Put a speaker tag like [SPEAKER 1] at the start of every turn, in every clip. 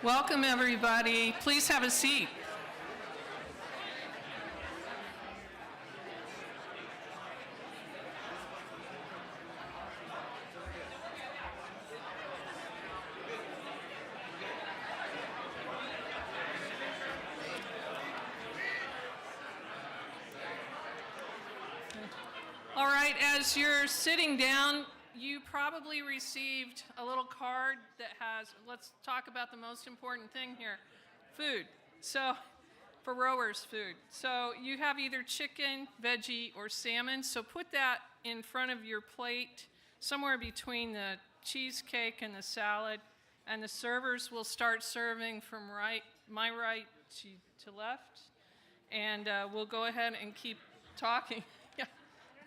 [SPEAKER 1] Welcome, everybody. Please have a seat. All right, as you're sitting down, you probably received a little card that has, let's talk about the most important thing here, food. So, for rowers, food. So you have either chicken, veggie, or salmon. So put that in front of your plate, somewhere between the cheesecake and the salad. And the servers will start serving from my right to left. And we'll go ahead and keep talking. Yeah,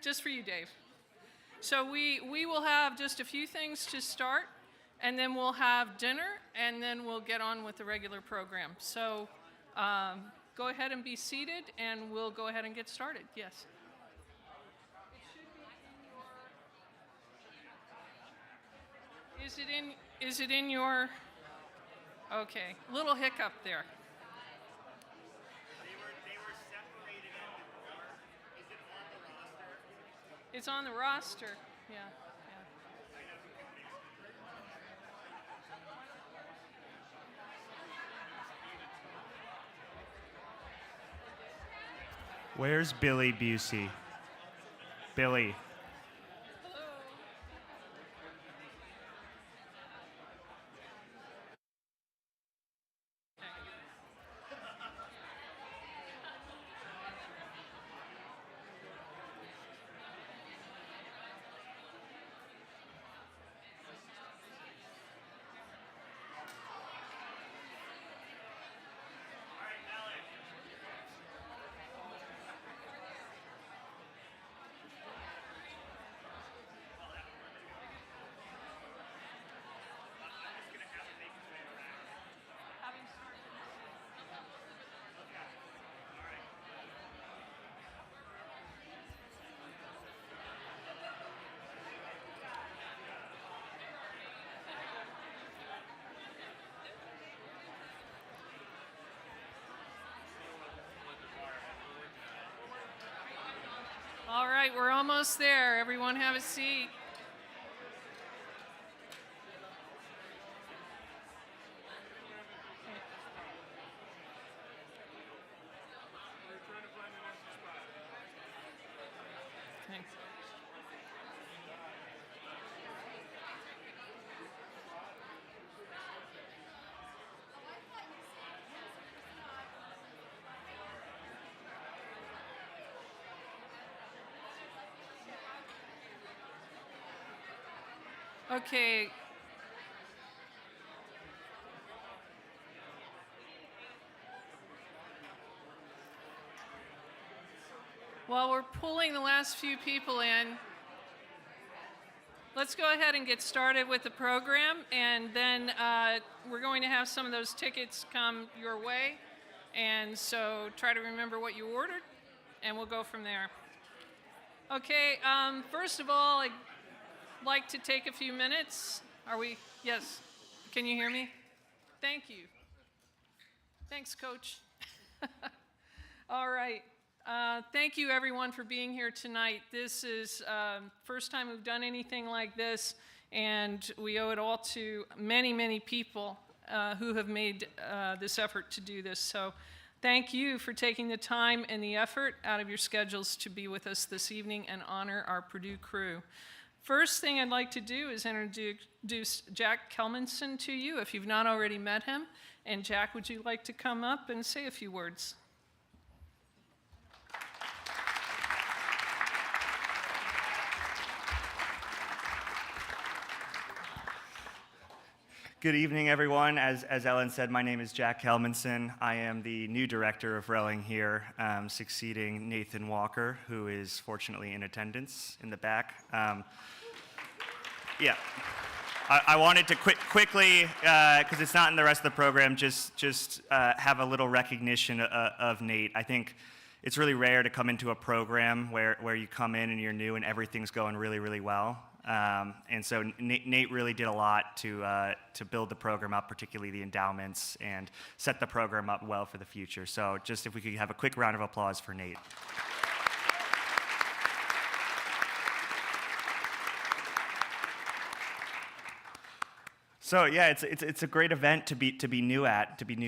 [SPEAKER 1] just for you, Dave. So we will have just a few things to start, and then we'll have dinner, and then we'll get on with the regular program. So go ahead and be seated, and we'll go ahead and get started. Yes? It should be in your... Is it in your... Okay, little hiccup there.
[SPEAKER 2] They were separated out before. Is it on the roster?
[SPEAKER 1] It's on the roster, yeah.
[SPEAKER 2] Where's Billy Busey? Billy.
[SPEAKER 1] Hello. All right, we're almost there. Everyone have a seat. Thanks. Okay. While we're pulling the last few people in, let's go ahead and get started with the program, and then we're going to have some of those tickets come your way, and so try to remember what you ordered, and we'll go from there. Okay, first of all, I'd like to take a few minutes. Are we? Yes. Can you hear me? Thank you. Thanks, Coach. All right. Thank you, everyone, for being here tonight. This is first time we've done anything like this, and we owe it all to many, many people who have made this effort to do this. So thank you for taking the time and the effort out of your schedules to be with us this evening and honor our Purdue crew. First thing I'd like to do is introduce Jack Kelmanson to you, if you've not already met him. And Jack, would you like to come up and say a few words?
[SPEAKER 2] Good evening, everyone. As Ellen said, my name is Jack Kelmanson. I am the new director of rowing here, succeeding Nathan Walker, who is fortunately in attendance in the back. Yeah. I wanted to quickly, because it's not in the rest of the program, just have a little recognition of Nate. I think it's really rare to come into a program where you come in and you're new and everything's going really, really well. And so Nate really did a lot to build the program up, particularly the endowments, and set the program up well for the future. So just if we could have a quick round of applause for Nate. So yeah, it's a great event to be new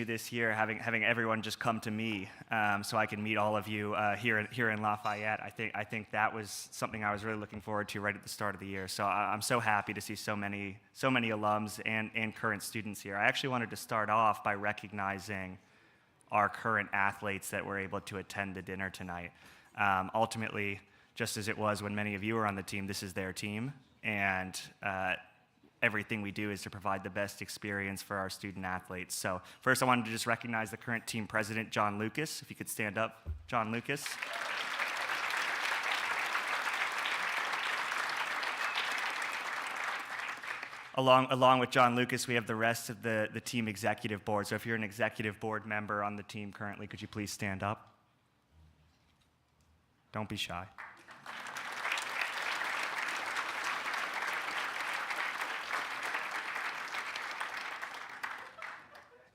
[SPEAKER 2] this year, having everyone just come to me, so I can meet all of you here in Lafayette. I think that was something I was really looking forward to right at the start of the year. So I'm so happy to see so many alums and current students here. I actually wanted to start off by recognizing our current athletes that were able to attend the dinner tonight. Ultimately, just as it was when many of you were on the team, this is their team, and everything we do is to provide the best experience for our student athletes. So first I wanted to just recognize the current team president, John Lucas. If you could stand up, John Lucas. Along with John Lucas, we have the rest of the team executive board. So if you're an executive board member on the team currently, could you please stand up? Don't be shy.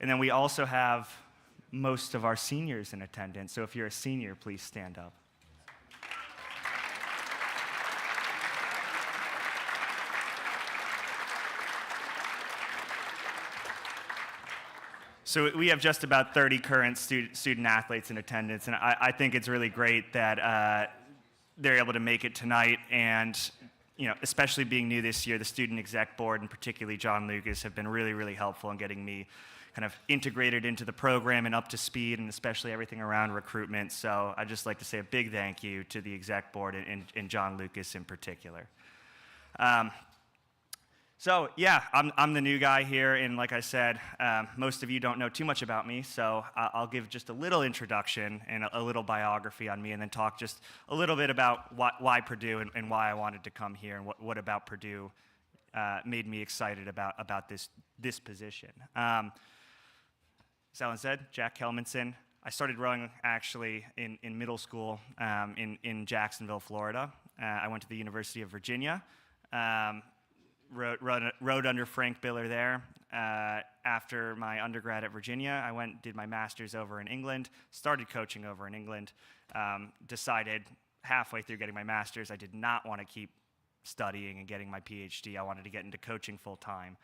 [SPEAKER 2] And then we also have most of our seniors in attendance. So if you're a senior, please stand up. So we have just about 30 current student athletes in attendance, and I think it's really great that they're able to make it tonight. And especially being new this year, the student exec board, and particularly John Lucas, have been really helpful in getting me kind of integrated into the program and up to speed, and especially everything around recruitment. So I'd just like to say a big thank you to the exec board and John Lucas in particular. So yeah, I'm the new guy here, and like I said, most of you don't know too much about me, so I'll give just a little introduction and a little biography on me, and then talk just a little bit about why Purdue and why I wanted to come here, and what about Purdue made me excited about this position. As Ellen said, Jack Helmanson. I started rowing actually in middle school in Jacksonville, Florida. I went to the University of Virginia, rowed under Frank Biller there. After my undergrad at Virginia, I did my master's over in England, started coaching over in England, decided halfway through getting my master's I did not want to keep studying and getting my PhD. I wanted to get into coaching full time.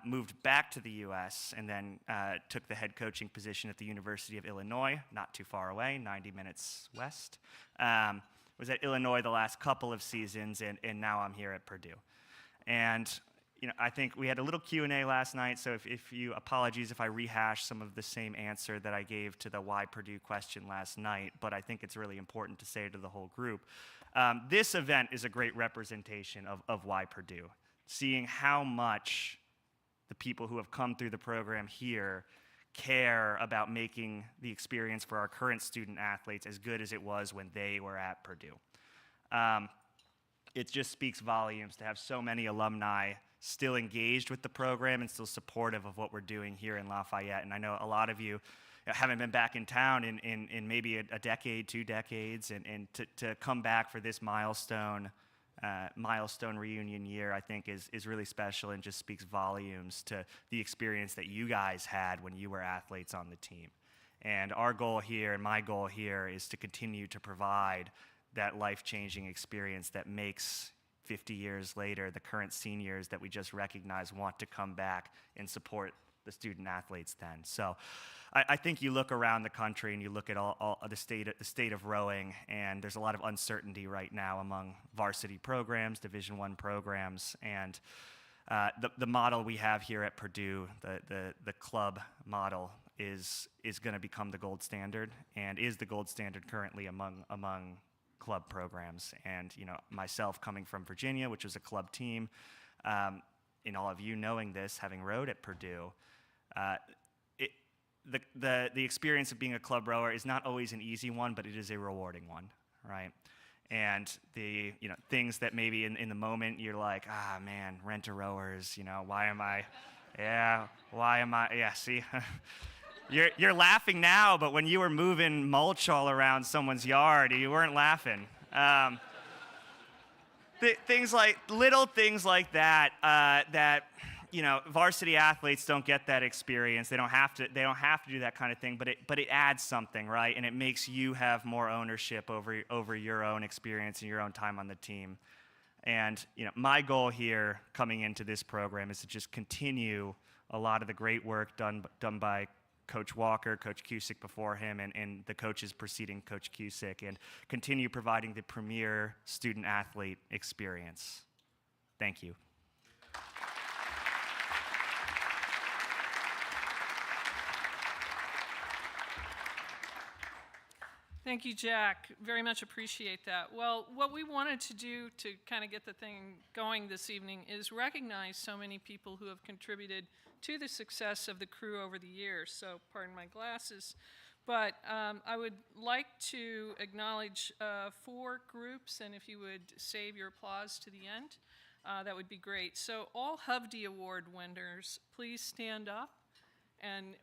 [SPEAKER 2] Moved back to the U.S. and then took the head coaching position at the University of Illinois, not too far away, 90 minutes west. Was at Illinois the last couple of seasons, and now I'm here at Purdue. And I think we had a little Q&A last night, so apologies if I rehash some of the same answer that I gave to the why Purdue question last night, but I think it's really important to say to the whole group. This event is a great representation of why Purdue. Seeing how much the people who have come through the program here care about making the experience for our current student athletes as good as it was when they were at Purdue. It just speaks volumes to have so many alumni still engaged with the program and still supportive of what we're doing here in Lafayette. And I know a lot of you haven't been back in town in maybe a decade, 2 decades, and to come back for this milestone reunion year, I think is really special and just speaks volumes to the experience that you guys had when you were athletes on the team. And our goal here, and my goal here, is to continue to provide that life-changing experience that makes 50 years later the current seniors that we just recognized want to come back and support the student athletes then. So I think you look around the country and you look at all the state of rowing, and there's a lot of uncertainty right now among varsity programs, Division I programs, and the model we have here at Purdue, the club model, is going to become the gold standard, and is the gold standard currently among club programs. And myself coming from Virginia, which was a club team, and all of you knowing this, having rowed at Purdue, the experience of being a club rower is not always an easy one, but it is a rewarding one, right? And the things that maybe in the moment you're like, man, rent-a-rowers, why am I, see, you're laughing now, but when you were moving mulch all around someone's yard, you weren't laughing. things like little things like that that varsity athletes don't get that experience. They don't have to do that kind of thing, but it adds something, right? And it makes you have more ownership over your own experience and your own time on the team. And my goal here coming into this program is to just continue a lot of the great work done by Coach Walker, Coach Cusick before him, and the coaches preceding Coach Cusick, and continue providing the premier student-athlete experience. Thank you.
[SPEAKER 1] Thank you, Jack. Very much appreciate that. Well, what we wanted to do to kind of get the thing going this evening is recognize so many people who have contributed to the success of the crew over the years. So, pardon my glasses. But I would like to acknowledge 4 groups, and if you would save your applause to the end, that would be great. So all Hovde Award winners, please stand up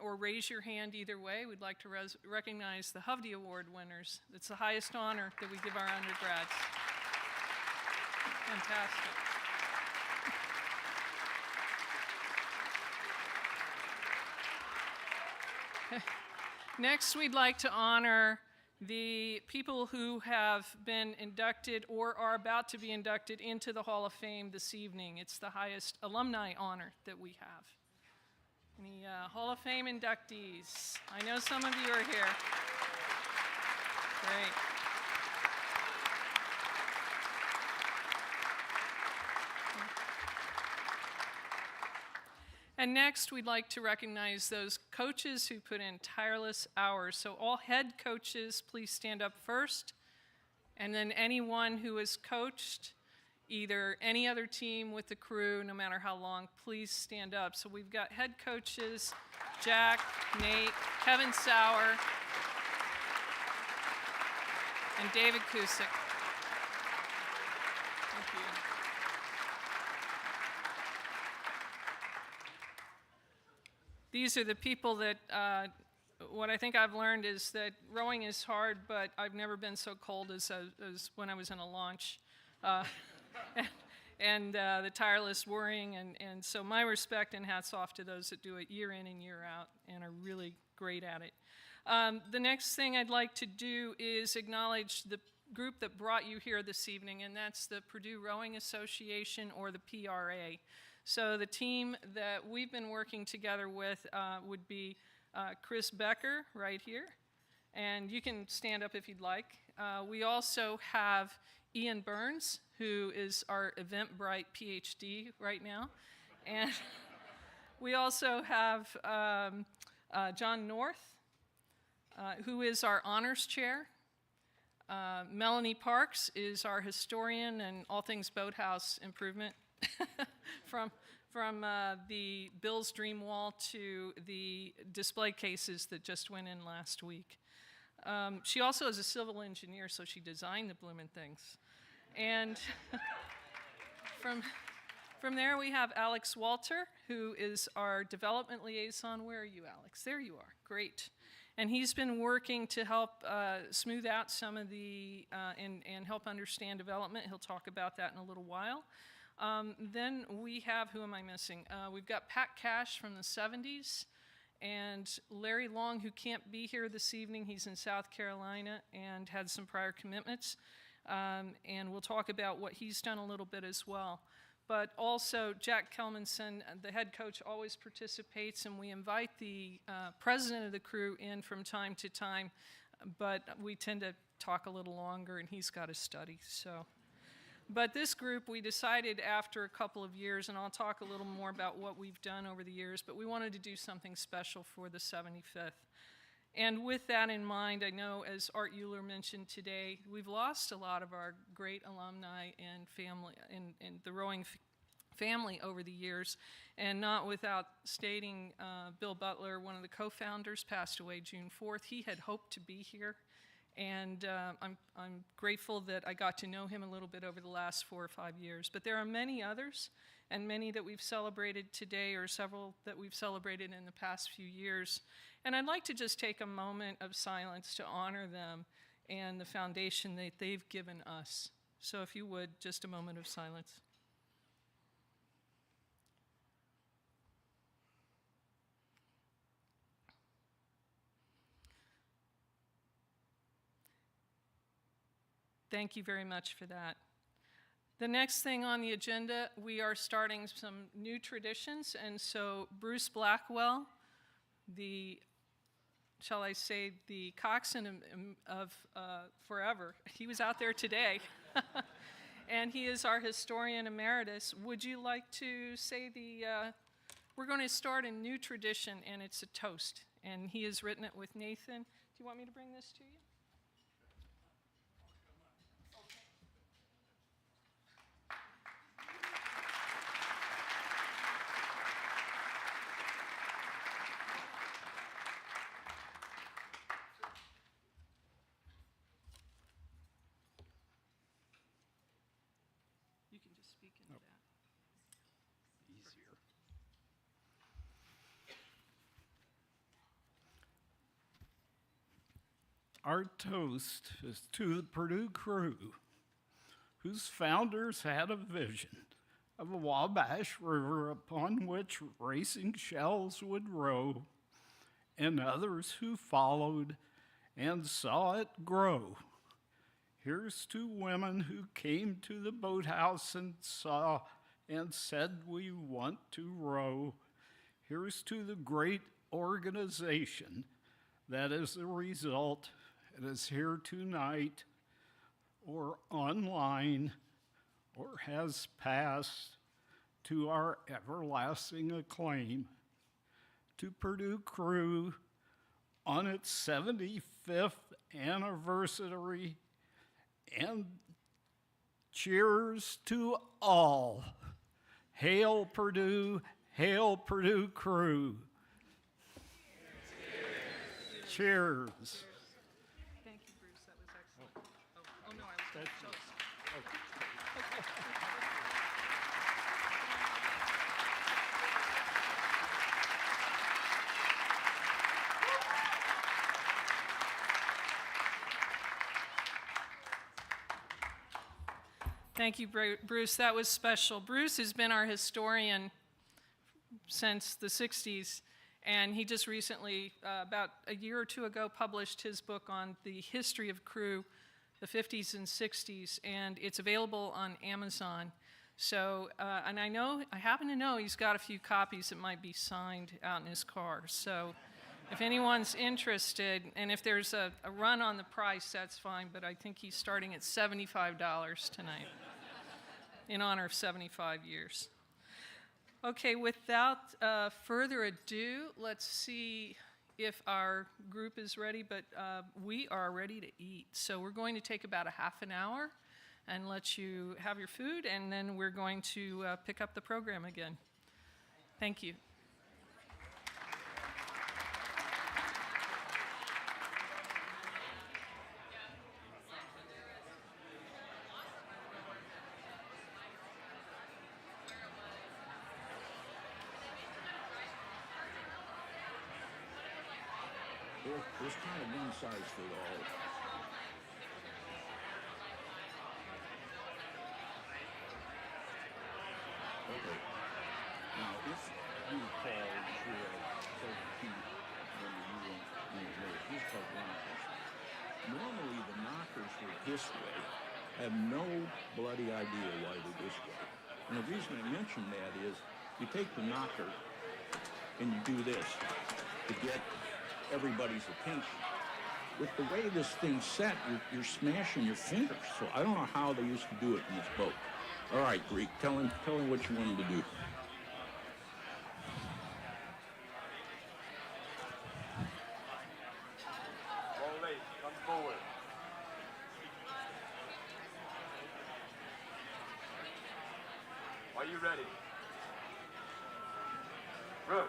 [SPEAKER 1] or raise your hand either way. We'd like to recognize the Hovde Award winners. It's the highest honor that we give our undergrads. Fantastic. Next, we'd like to honor the people who have been inducted or are about to be inducted into the Hall of Fame this evening. It's the highest alumni honor that we have. Any Hall of Fame inductees? I know some of you are here. Great. And next, we'd like to recognize those coaches who put in tireless hours. So all head coaches, please stand up first. And then anyone who has coached either any other team with the crew, no matter how long, please stand up. So we've got head coaches, Jack, Nate, Kevin Sauer, and David Cusick. Thank you. These are the people that, what I think I've learned is that rowing is hard, but I've never been so cold as when I was in a launch. And the tireless worrying, and so my respect and hats off to those that do it year in and year out and are really great at it. The next thing I'd like to do is acknowledge the group that brought you here this evening, and that's the Purdue Rowing Association, or the PRA. So the team that we've been working together with would be Chris Becker right here, and you can stand up if you'd like. We also have Ian Burns, who is our Eventbrite PhD right now, and we also have John North, who is our honors chair. Melanie Parks is our historian and all things boathouse improvement. from the Bill's Dream Wall to the display cases that just went in last week. She also is a civil engineer, so she designed the bloomin' things. And from there we have Alex Walter, who is our development liaison. Where are you, Alex? There you are. Great. And he's been working to help smooth out some of the, and help understand development. He'll talk about that in a little while. Then we have, who am I missing? We've got Pat Cash from the 70s, and Larry Long, who can't be here this evening. He's in South Carolina and had some prior commitments. And we'll talk about what he's done a little bit as well. But also, Jack Kelmanson, the head coach, always participates, and we invite the president of the crew in from time to time, but we tend to talk a little longer, and he's got to study, so. But this group, we decided after a couple of years, and I'll talk a little more about what we've done over the years, but we wanted to do something special for the 75th. And with that in mind, I know, as Art Euler mentioned today, we've lost a lot of our great alumni and family, and the rowing family over the years, and not without stating Bill Butler, one of the co-founders, passed away June 4th. He had hoped to be here. And I'm grateful that I got to know him a little bit over the last 4 or 5 years. But there are many others, and many that we've celebrated today, or several that we've celebrated in the past few years. And I'd like to just take a moment of silence to honor them and the foundation that they've given us. So if you would, just a moment of silence. Thank you very much for that. The next thing on the agenda, we are starting some new traditions, and so Bruce Blackwell, shall I say, the coxswain of forever, he was out there today, and he is our historian emeritus. Would you like to say we're going to start a new tradition, and it's a toast, and he has written it with Nathan. Do you want me to bring this to you? You can just speak into that.
[SPEAKER 3] Easier. Our toast is to the Purdue crew, whose founders had a vision of a Wabash River upon which racing shells would row, and others who followed and saw it grow. Here's to women who came to the boathouse and saw and said, we want to row. Here's to the great organization that is the result. It is here tonight, or online, or has passed to our everlasting acclaim. To Purdue crew on its 75th anniversary, and cheers to all. Hail Purdue crew. Cheers.
[SPEAKER 1] Thank you, Bruce. That was excellent. Oh no, I was going to toast. Thank you, Bruce. That was special. Bruce has been our historian since the 60s, and he just recently, about a year or two ago, published his book on the history of crew, the 50s and 60s, and it's available on Amazon. So, and I happen to know he's got a few copies that might be signed out in his car. So if anyone's interested, and if there's a run on the price, that's fine, but I think he's starting at $75 tonight in honor of 75 years. Okay, without further ado, let's see if our group is ready, but we are ready to eat. So we're going to take about a half an hour and let you have your food, and then we're going to pick up the program again. Thank you.
[SPEAKER 4] There's kind of one size for all. Okay. Now, if you recall, normally the knockers were this way. I have no bloody idea why they're this way. And the reason I mention that is you take the knocker and you do this to get everybody's attention. With the way this thing's set, you're smashing your fingers. So I don't know how they used to do it in this boat. All right, Greek, tell him what you wanted to do.
[SPEAKER 5] All late, come forward. Are you ready? Good.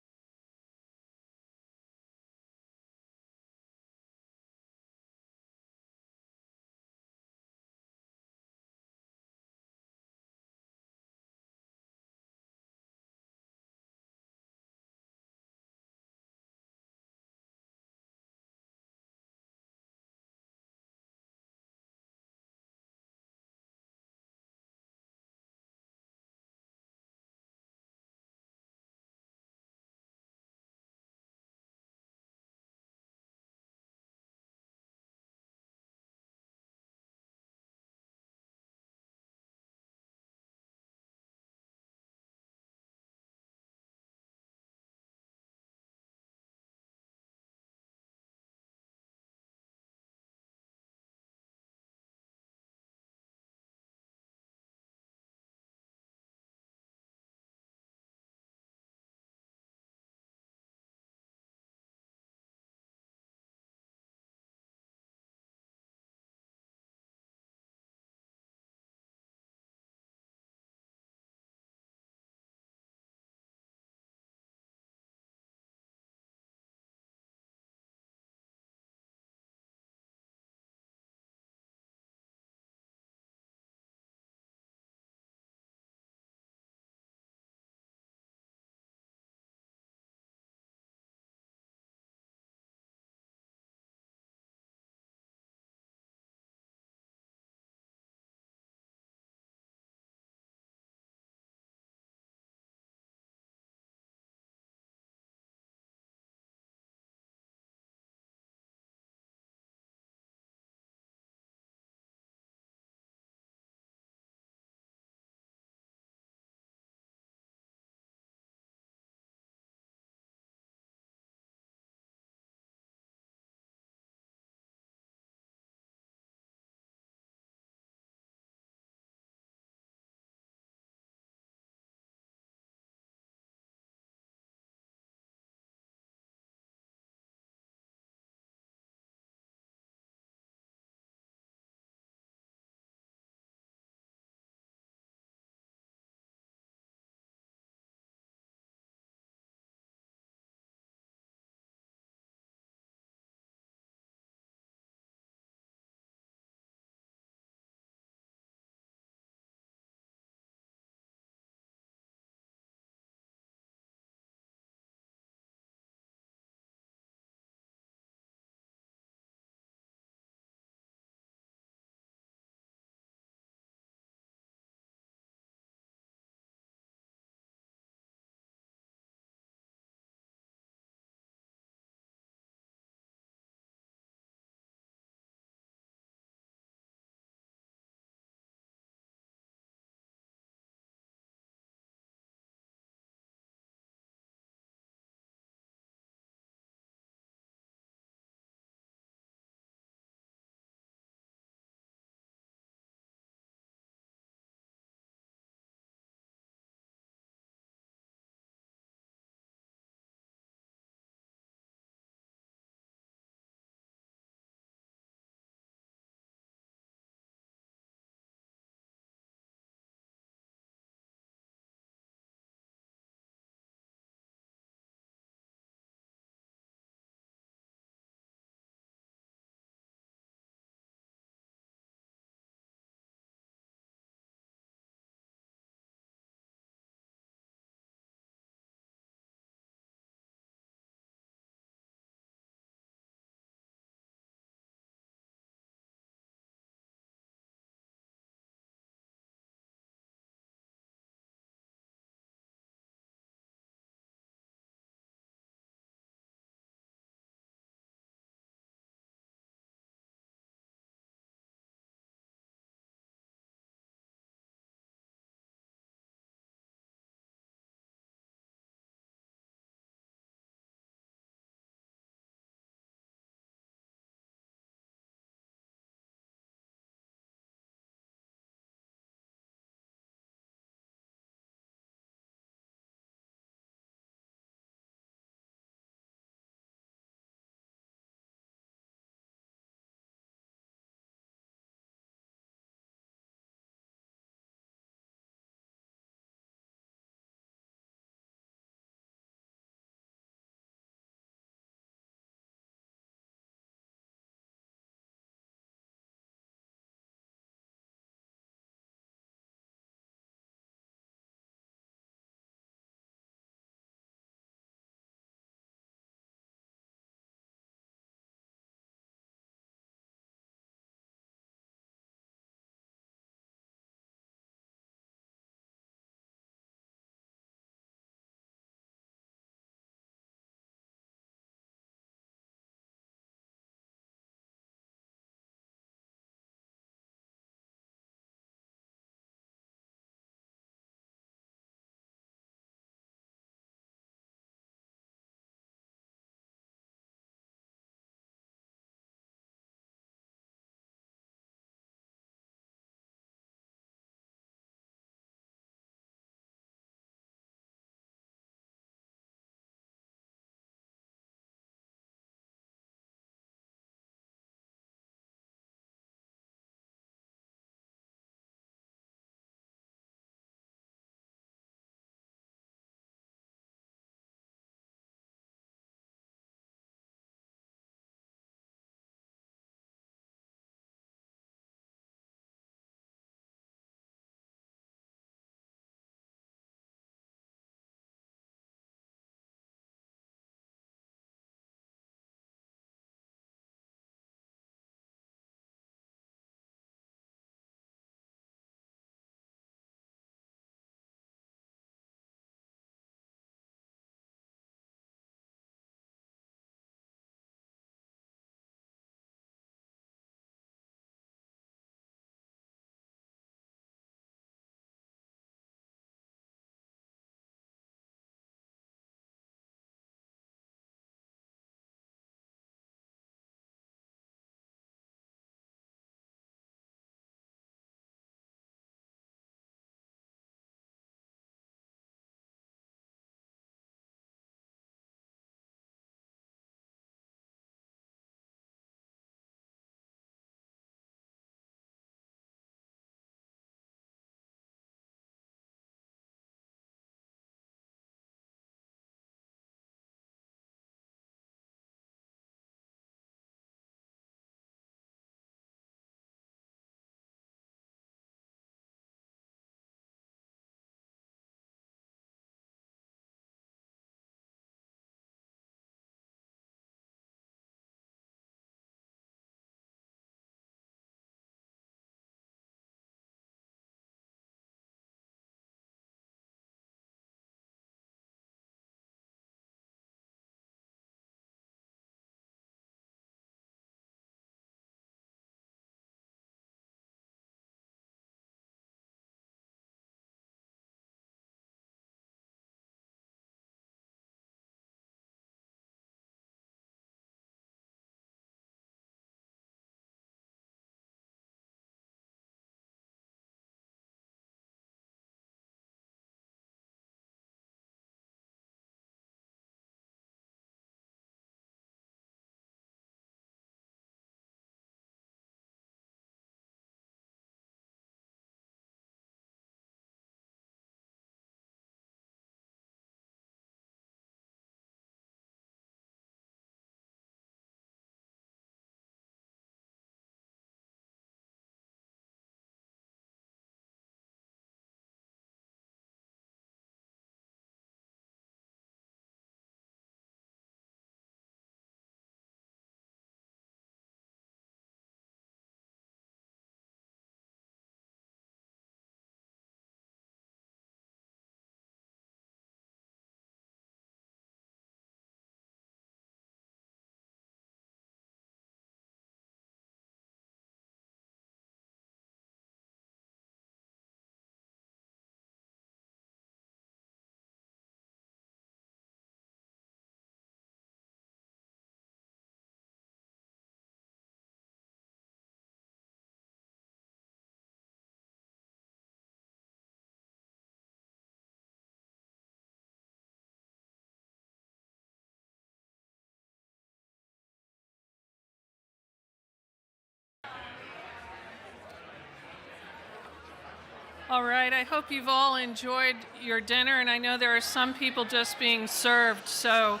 [SPEAKER 1] All right, I hope you've all enjoyed your dinner, and I know there are some people just being served, so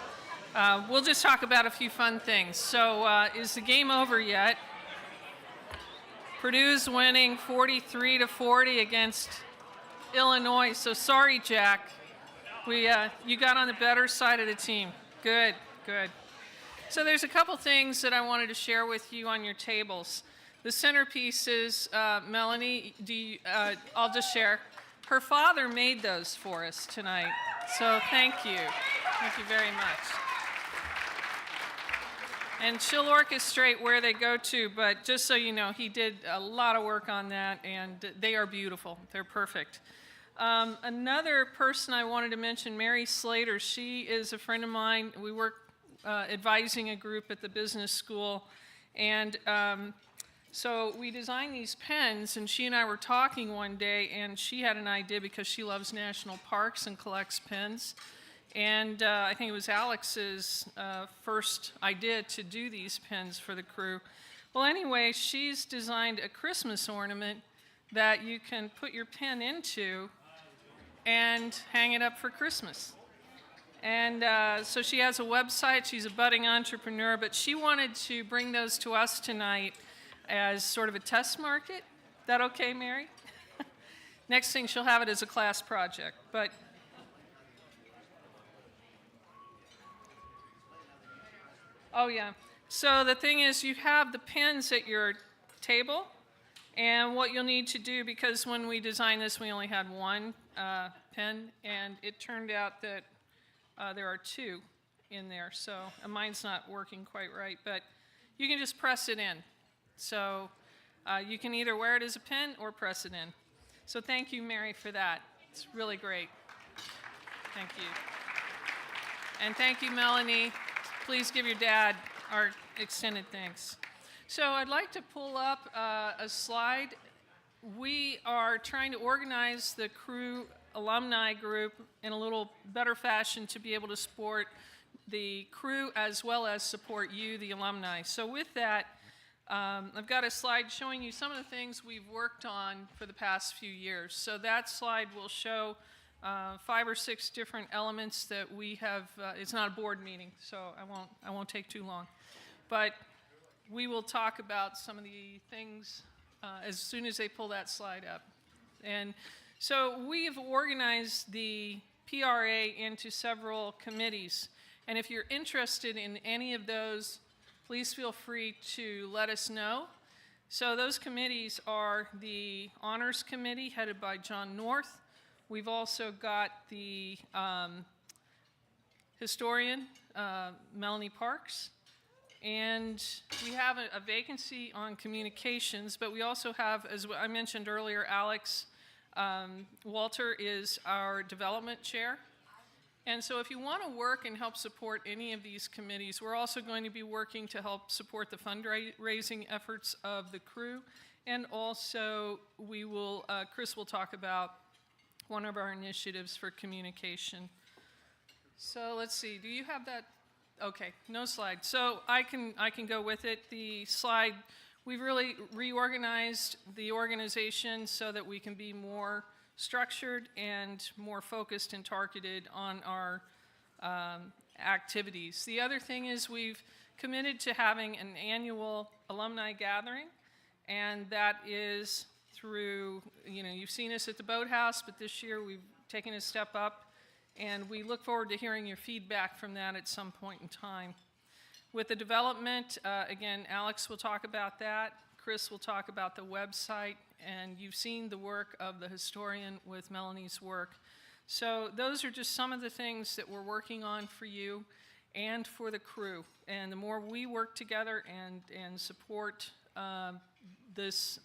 [SPEAKER 1] we'll just talk about a few fun things. So, is the game over yet? Purdue's winning 43-40 against Illinois, so sorry, Jack. You got on the better side of the team. Good, good. So there's a couple things that I wanted to share with you on your tables. The centerpiece is, Melanie, I'll just share. Her father made those for us tonight, so thank you. Thank you very much. And she'll orchestrate where they go to, but just so you know, he did a lot of work on that, and they are beautiful. They're perfect. Another person I wanted to mention, Mary Slater, she is a friend of mine. We work advising a group at the business school, and so we designed these pens, and she and I were talking one day, and she had an idea because she loves national parks and collects pens. And I think it was Alex's first idea to do these pens for the crew. Well, anyway, she's designed a Christmas ornament that you can put your pen into and hang it up for Christmas. And so she has a website. She's a budding entrepreneur, but she wanted to bring those to us tonight as sort of a test market. That okay, Mary? Next thing, she'll have it as a class project. But oh, yeah. So the thing is, you have the pens at your table, and what you'll need to do, because when we designed this, we only had one pen, and it turned out that there are two in there, so mine's not working quite right, but you can just press it in. So you can either wear it as a pen or press it in. So thank you, Mary, for that. It's really great. Thank you. And thank you, Melanie. Please give your dad our extended thanks. So I'd like to pull up a slide. We are trying to organize the crew alumni group in a little better fashion to be able to support the crew as well as support you, the alumni. So with that, I've got a slide showing you some of the things we've worked on for the past few years. So that slide will show 5 or 6 different elements that we have. It's not a board meeting, so I won't take too long. But we will talk about some of the things as soon as they pull that slide up. And so we've organized the PRA into several committees. And if you're interested in any of those, please feel free to let us know. So those committees are the Honors Committee, headed by John North. We've also got the historian, Melanie Parks. And we have a vacancy on communications, but we also have, as I mentioned earlier, Alex Walter is our development chair. And so if you want to work and help support any of these committees, we're also going to be working to help support the fundraising efforts of the crew. And also Chris will talk about one of our initiatives for communication. So let's see, do you have that? Okay, no slide. So I can go with it. The slide, we've really reorganized the organization so that we can be more structured and more focused and targeted on our activities. The other thing is we've committed to having an annual alumni gathering, and that is through, you've seen us at the Boathouse, but this year we've taken a step up, and we look forward to hearing your feedback from that at some point in time. With the development, again, Alex will talk about that. Chris will talk about the website, and you've seen the work of the historian with Melanie's work. So those are just some of the things that we're working on for you and for the crew. And the more we work together and support this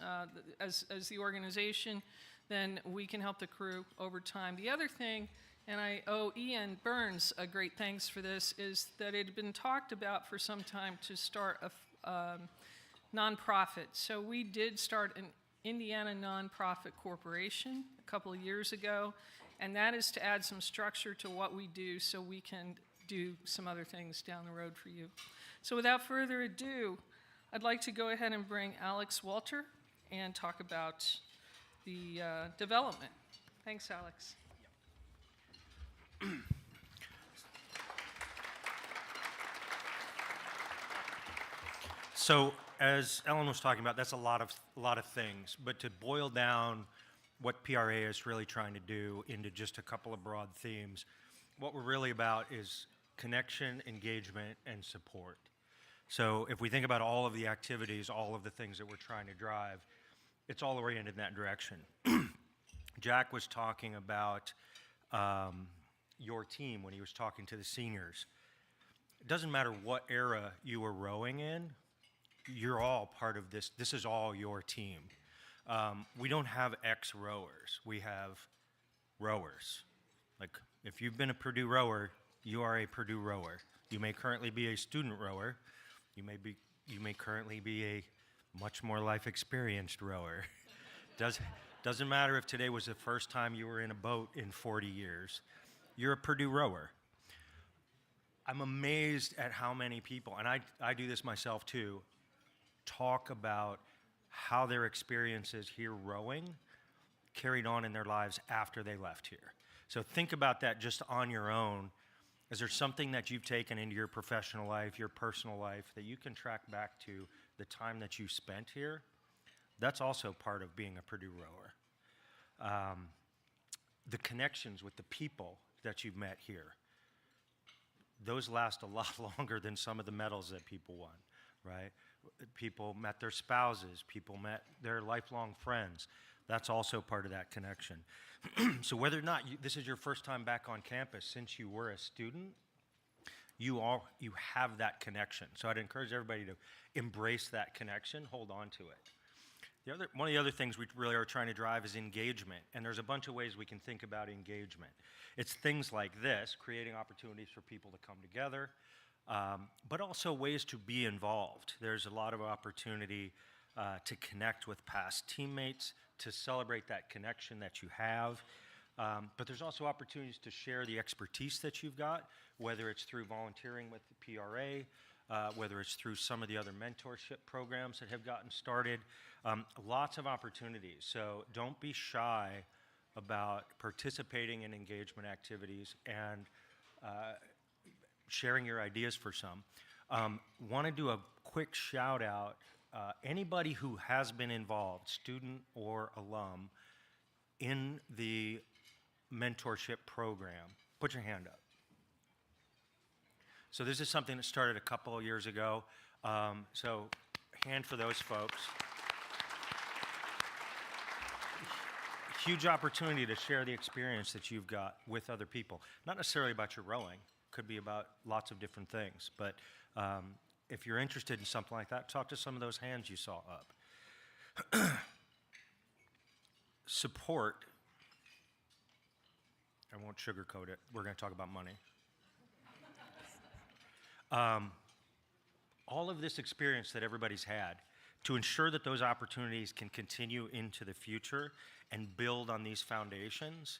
[SPEAKER 1] as the organization, then we can help the crew over time. The other thing, and I owe Ian Burns a great thanks for this, is that it had been talked about for some time to start a nonprofit. So we did start an Indiana Nonprofit Corporation a couple of years ago, and that is to add some structure to what we do so we can do some other things down the road for you. So without further ado, I'd like to go ahead and bring Alex Walter and talk about the development. Thanks, Alex.
[SPEAKER 6] So, as Ellen was talking about, that's a lot of things. But to boil down what PRA is really trying to do into just a couple of broad themes, what we're really about is connection, engagement, and support. So, if we think about all of the activities, all of the things that we're trying to drive, it's all oriented in that direction. Jack was talking about your team when he was talking to the seniors. It doesn't matter what era you were rowing in, you're all part of this. This is all your team. We don't have ex-rowers. We have rowers. Like, if you've been a Purdue rower, you are a Purdue rower. You may currently be a student rower. You may currently be a much more life experienced rower. Doesn't matter if today was the first time you were in a boat in 40 years. You're a Purdue rower. I'm amazed at how many people, and I do this myself too, talk about how their experiences here rowing carried on in their lives after they left here. So think about that just on your own. Is there something that you've taken into your professional life, your personal life, that you can track back to the time that you spent here? That's also part of being a Purdue rower. The connections with the people that you've met here, those last a lot longer than some of the medals that people won, right? People met their spouses, people met their lifelong friends. That's also part of that connection. So whether or not this is your first time back on campus since you were a student, you have that connection. So I'd encourage everybody to embrace that connection, hold on to it. One of the other things we really are trying to drive is engagement, and there's a bunch of ways we can think about engagement. It's things like this, creating opportunities for people to come together, but also ways to be involved. There's a lot of opportunity to connect with past teammates, to celebrate that connection that you have, but there's also opportunities to share the expertise that you've got, whether it's through volunteering with the PRA, whether it's through some of the other mentorship programs that have gotten started. Lots of opportunities. So don't be shy about participating in engagement activities and sharing your ideas for some. Want to do a quick shout out. Anybody who has been involved, student or alum, in the mentorship program, put your hand up. So this is something that started a couple of years ago. So hand for those folks. Huge opportunity to share the experience that you've got with other people. Not necessarily about your rowing, could be about lots of different things. But if you're interested in something like that, talk to some of those hands you saw up. Support, I won't sugarcoat it, we're going to talk about money. All of this experience that everybody's had, to ensure that those opportunities can continue into the future and build on these foundations,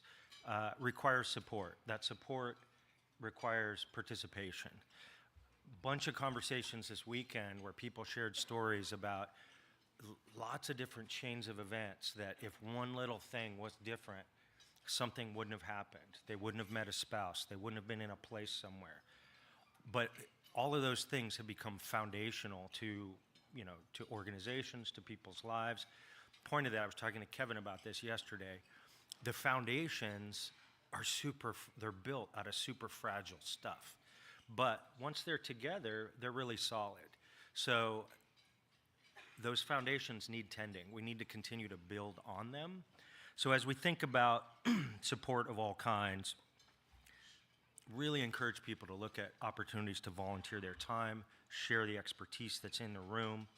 [SPEAKER 6] requires support. That support requires participation. Bunch of conversations this weekend where people shared stories about lots of different chains of events that if one little thing was different, something wouldn't have happened. They wouldn't have met a spouse. They wouldn't have been in a place somewhere. But all of those things have become foundational to organizations, to people's lives. Point of that, I was talking to Kevin about this yesterday. The foundations are they're built out of super fragile stuff. But once they're together, they're really solid. So those foundations need tending. We need to continue to build on them. So as we think about support of all kinds, really encourage people to look at opportunities to volunteer their time, share the expertise that's in the room,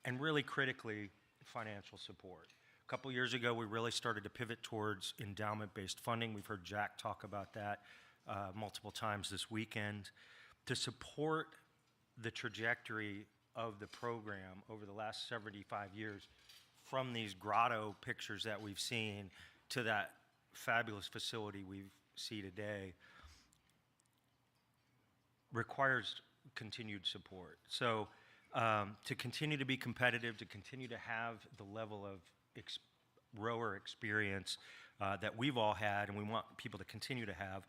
[SPEAKER 6] and really critically, financial support. A couple years ago, we really started to pivot towards endowment-based funding. We've heard Jack talk about that multiple times this weekend. To support the trajectory of the program over the last 75 years, from these grotto pictures that we've seen to that fabulous facility we see today, requires continued support. So to continue to be competitive, to continue to have the level of rower experience that we've all had and we want people to continue to have,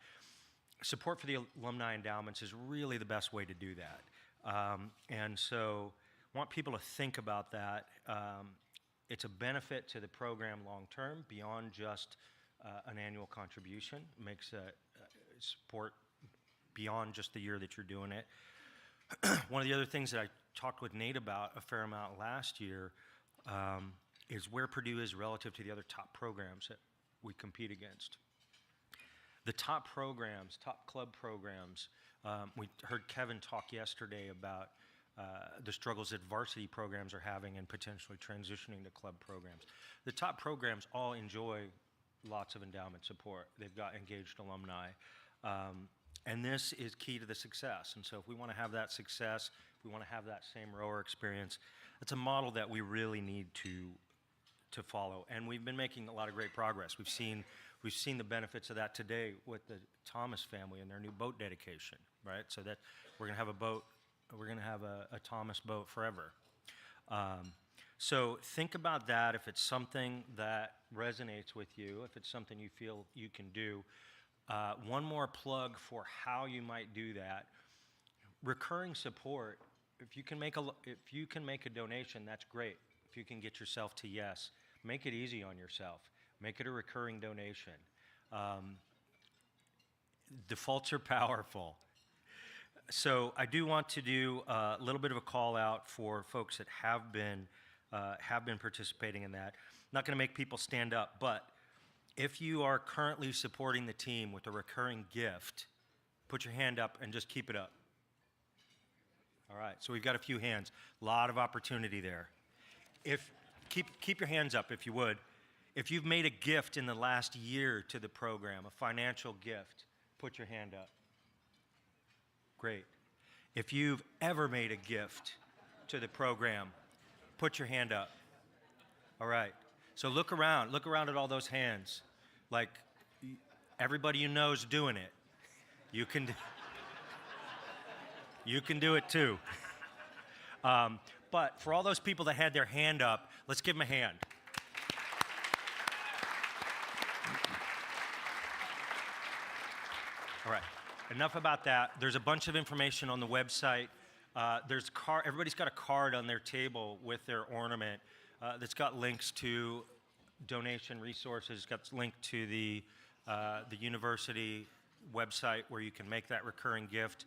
[SPEAKER 6] support for the alumni endowments is really the best way to do that. And so I want people to think about that. It's a benefit to the program long term beyond just an annual contribution. It makes support beyond just the year that you're doing it. One of the other things that I talked with Nate about a fair amount last year is where Purdue is relative to the other top programs that we compete against. The top programs, top club programs, we heard Kevin talk yesterday about the struggles that varsity programs are having and potentially transitioning to club programs. The top programs all enjoy lots of endowment support. They've got engaged alumni. And this is key to the success. And so if we want to have that success, if we want to have that same rower experience, it's a model that we really need to follow. And we've been making a lot of great progress. We've seen the benefits of that today with the Thomas family and their new boat dedication, right? So that we're going to have a boat, we're going to have a Thomas boat forever. So think about that if it's something that resonates with you, if it's something you feel you can do. One more plug for how you might do that. Recurring support, if you can make a donation, that's great. If you can get yourself to yes, make it easy on yourself. Make it a recurring donation. Defaults are powerful. So I do want to do a little bit of a call out for folks that have been participating in that. I'm not going to make people stand up, but if you are currently supporting the team with a recurring gift, put your hand up and just keep it up. All right, so we've got a few hands. A lot of opportunity there. Keep your hands up if you would. If you've made a gift in the last year to the program, a financial gift, put your hand up. Great. If you've ever made a gift to the program, put your hand up. All right. So look around at all those hands. Like everybody you know is doing it. You can do it too. But for all those people that had their hand up, let's give them a hand. All right, enough about that. There's a bunch of information on the website. Everybody's got a card on their table with their ornament that's got links to donation resources. It's got linked to the university website where you can make that recurring gift.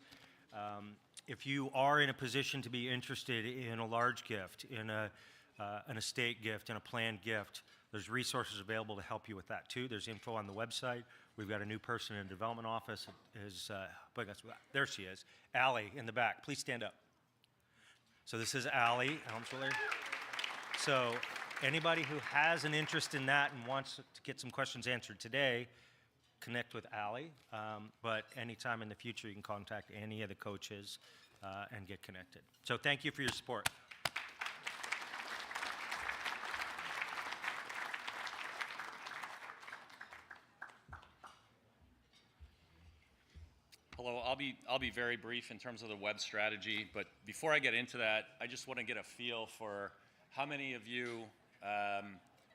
[SPEAKER 6] If you are in a position to be interested in a large gift, in an estate gift, in a planned gift, there's resources available to help you with that too. There's info on the website. We've got a new person in the development office. There she is, Allie in the back. Please stand up. So this is Allie Elmswiller. So anybody who has an interest in that and wants to get some questions answered today, connect with Allie. But anytime in the future, you can contact any of the coaches and get connected. So thank you for your support.
[SPEAKER 7] Hello, I'll be very brief in terms of the web strategy, but before I get into that, I just want to get a feel for how many of you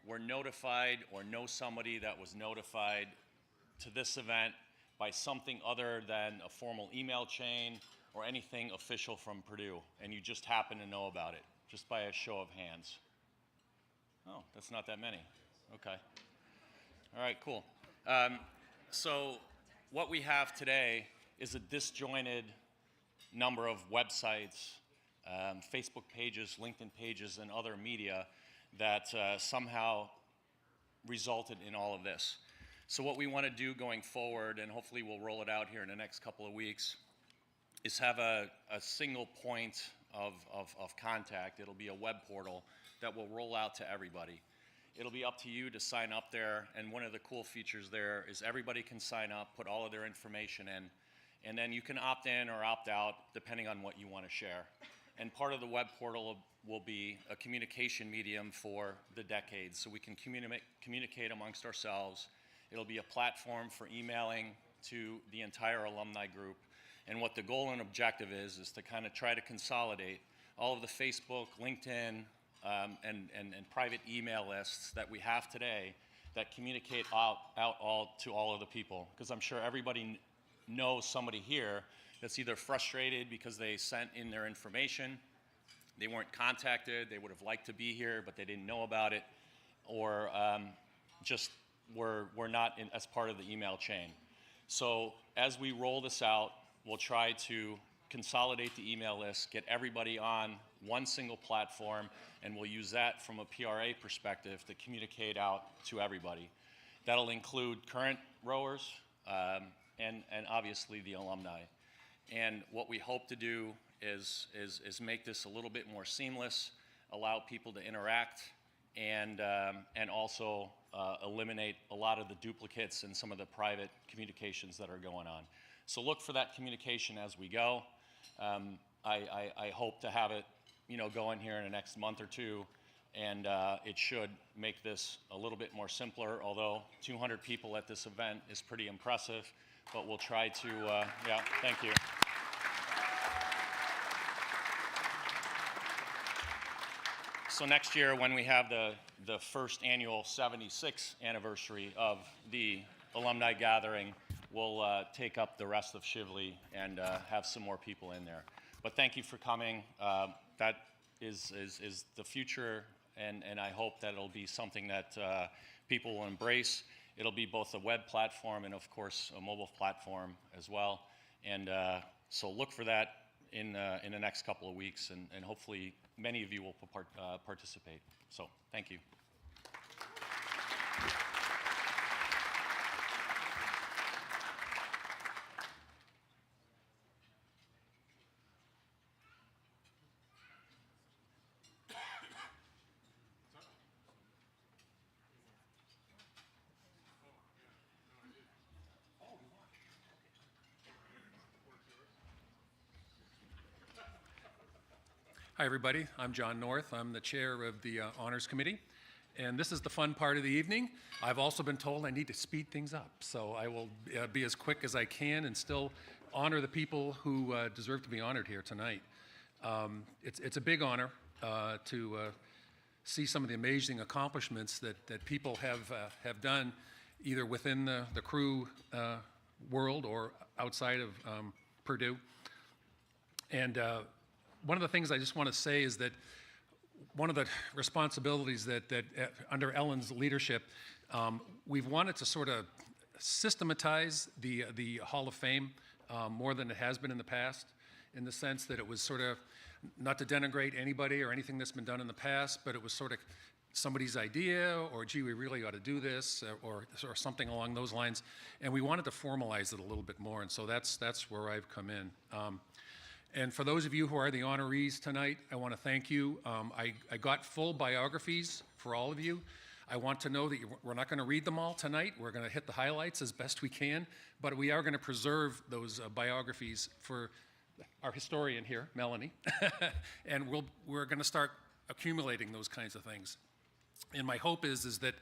[SPEAKER 7] were notified or know somebody that was notified to this event by something other than a formal email chain or anything official from Purdue, and you just happen to know about it, just by a show of hands. Oh, that's not that many. Okay. All right, cool. So what we have today is a disjointed number of websites, Facebook pages, LinkedIn pages, and other media that somehow resulted in all of this. So what we want to do going forward, and hopefully we'll roll it out here in the next couple of weeks, is have a single point of contact. It'll be a web portal that will roll out to everybody. It'll be up to you to sign up there, and one of the cool features there is everybody can sign up, put all of their information in, and then you can opt in or opt out depending on what you want to share. And part of the web portal will be a communication medium for the decades, so we can communicate amongst ourselves. It'll be a platform for emailing to the entire alumni group. And what the goal and objective is to kind of try to consolidate all of the Facebook, LinkedIn, and private email lists that we have today that communicate out all to all of the people. Because I'm sure everybody knows somebody here that's either frustrated because they sent in their information, they weren't contacted, they would have liked to be here, but they didn't know about it, or just were not as part of the email chain. So as we roll this out, we'll try to consolidate the email list, get everybody on one single platform, and we'll use that from a PRA perspective to communicate out to everybody. That'll include current rowers and obviously the alumni. And what we hope to do is make this a little bit more seamless, allow people to interact, and also eliminate a lot of the duplicates and some of the private communications that are going on. So look for that communication as we go. I hope to have it, going here in the next month or two, and it should make this a little bit more simpler. Although 200 people at this event is pretty impressive, but we'll try to. Yeah, thank you. So next year, when we have the first annual 76th anniversary of the alumni gathering, we'll take up the rest of Shively and have some more people in there. But thank you for coming. That is the future, and I hope that it'll be something that people will embrace. It'll be both a web platform and, of course, a mobile platform as well. And so look for that in the next couple of weeks, and hopefully many of you will participate. So thank you.
[SPEAKER 8] Hi, everybody. I'm John North. I'm the chair of the Honors Committee. And this is the fun part of the evening. I've also been told I need to speed things up. So I will be as quick as I can and still honor the people who deserve to be honored here tonight. It's a big honor to see some of the amazing accomplishments that people have done either within the crew world or outside of Purdue. And one of the things I just want to say is that one of the responsibilities that under Ellen's leadership, we've wanted to sort of systematize the Hall of Fame more than it has been in the past, in the sense that it was sort of, not to denigrate anybody or anything that's been done in the past, but it was sort of somebody's idea, or gee, we really ought to do this, or something along those lines. And we wanted to formalize it a little bit more, and so that's where I've come in. And for those of you who are the honorees tonight, I want to thank you. I got full biographies for all of you. I want to know that we're not going to read them all tonight. We're going to hit the highlights as best we can, but we are going to preserve those biographies for our historian here, Melanie, and we're going to start accumulating those kinds of things. And my hope is that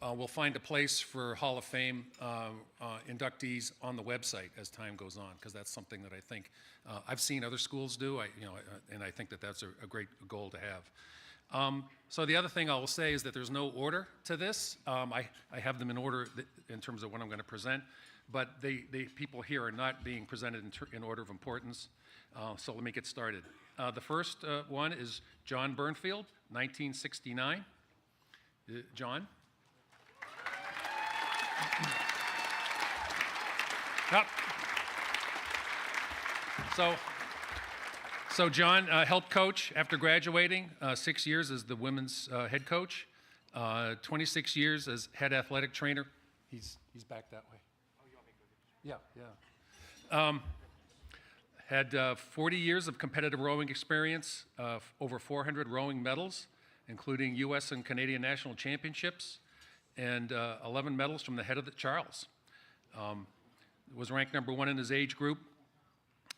[SPEAKER 8] we'll find a place for Hall of Fame inductees on the website as time goes on, because that's something that I think I've seen other schools do, and I think that that's a great goal to have. So the other thing I will say is that there's no order to this. I have them in order in terms of what I'm going to present, but the people here are not being presented in order of importance. So let me get started. The first one is John Burnfield, 1969. John? Yep. So John helped coach after graduating, 6 years as the women's head coach, 26 years as head athletic trainer. He's back that way. Oh, you want me to go? Yeah. Had 40 years of competitive rowing experience, over 400 rowing medals, including U.S. and Canadian national championships, and 11 medals from the head of the Charles. Was ranked #1 in his age group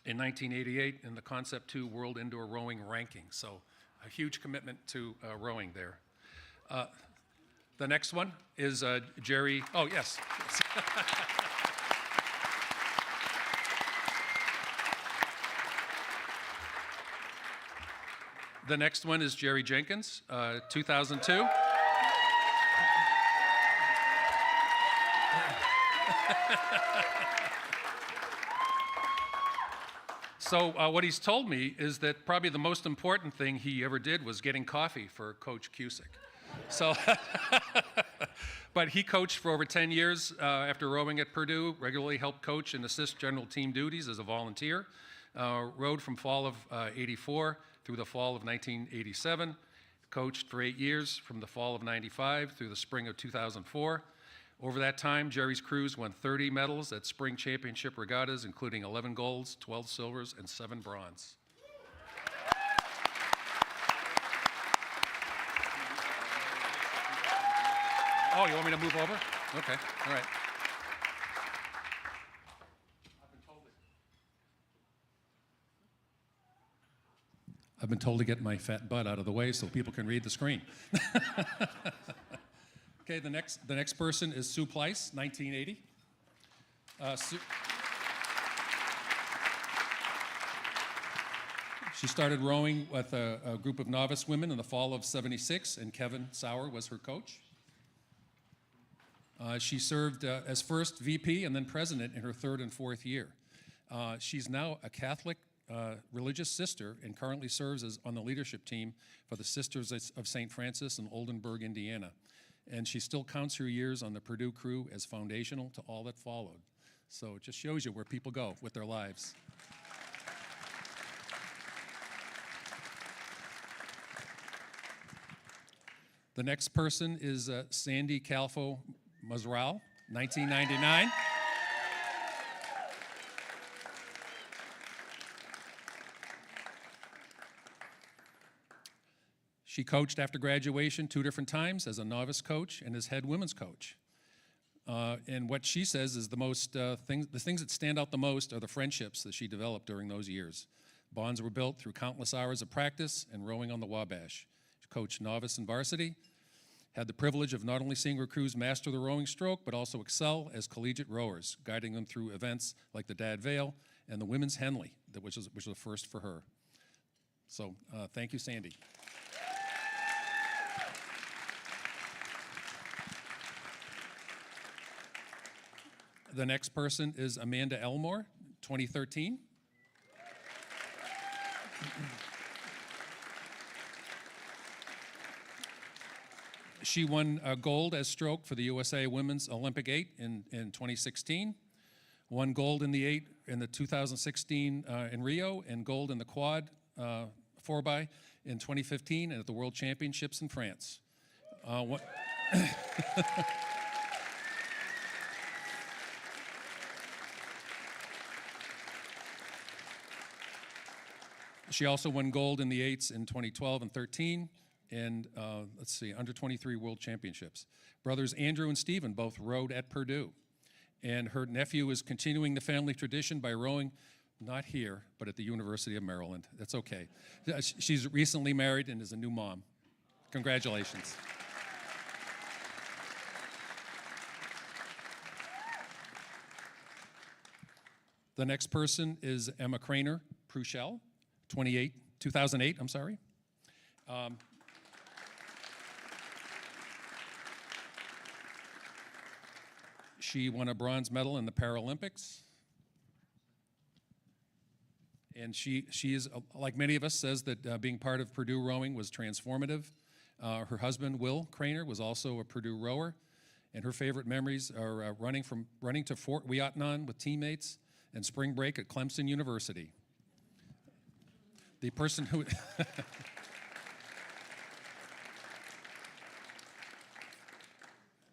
[SPEAKER 8] in 1988 in the Concept 2 World Indoor Rowing Ranking. So a huge commitment to rowing there. The next one is Jerry. Oh, yes. The next one is Jerry Jenkins, 2002. So what he's told me is that probably the most important thing he ever did was getting coffee for Coach Cusick. So, but he coached for over 10 years after rowing at Purdue, regularly helped coach and assist general team duties as a volunteer, rowed from fall of 84 through the fall of 1987, coached for 8 years from the fall of 95 through the spring of 2004. Over that time, Jerry's crews won 30 medals at spring championship regattas, including 11 golds, 12 silvers, and 7 bronze. Oh, you want me to move over? Okay, all right. I've been told to get my fat butt out of the way so people can read the screen. Okay, the next person is Sue Pleiss, 1980. She started rowing with a group of novice women in the fall of '76, and Kevin Sauer was her coach. She served as first VP and then president in her 3rd and 4th year. She's now a Catholic religious sister and currently serves on the leadership team for the Sisters of St. Francis in Oldenburg, Indiana. And she still counts her years on the Purdue crew as foundational to all that followed. So it just shows you where people go with their lives. The next person is Sandy Calfo Mazral, 1999. She coached after graduation 2 different times as a novice coach and as head women's coach. And what she says is the things that stand out the most are the friendships that she developed during those years. Bonds were built through countless hours of practice and rowing on the Wabash. She coached novice and varsity, had the privilege of not only seeing her crews master the rowing stroke, but also excel as collegiate rowers, guiding them through events like the Dad Vale and the Women's Henley, which was a first for her. So thank you, Sandy. The next person is Amanda Elmore, 2013. She won gold as stroke for the USA Women's Olympic 8 in 2016, won gold in the 8 in the 2016 in Rio, and gold in the quad 4x in 2015 and at the World Championships in France. She also won gold in the 8s in 2012 and 13, and under 23 World Championships. Brothers Andrew and Stephen both rowed at Purdue, and her nephew is continuing the family tradition by rowing, not here, but at the University of Maryland. That's okay. She's recently married and is a new mom. Congratulations. The next person is Emma Craner Pruchel, 2008, I'm sorry. She won a bronze medal in the Paralympics. And she is, like many of us, says that being part of Purdue rowing was transformative. Her husband, Will Craner, was also a Purdue rower. And her favorite memories are running to Fort Ouiatenon with teammates and spring break at Clemson University. The person who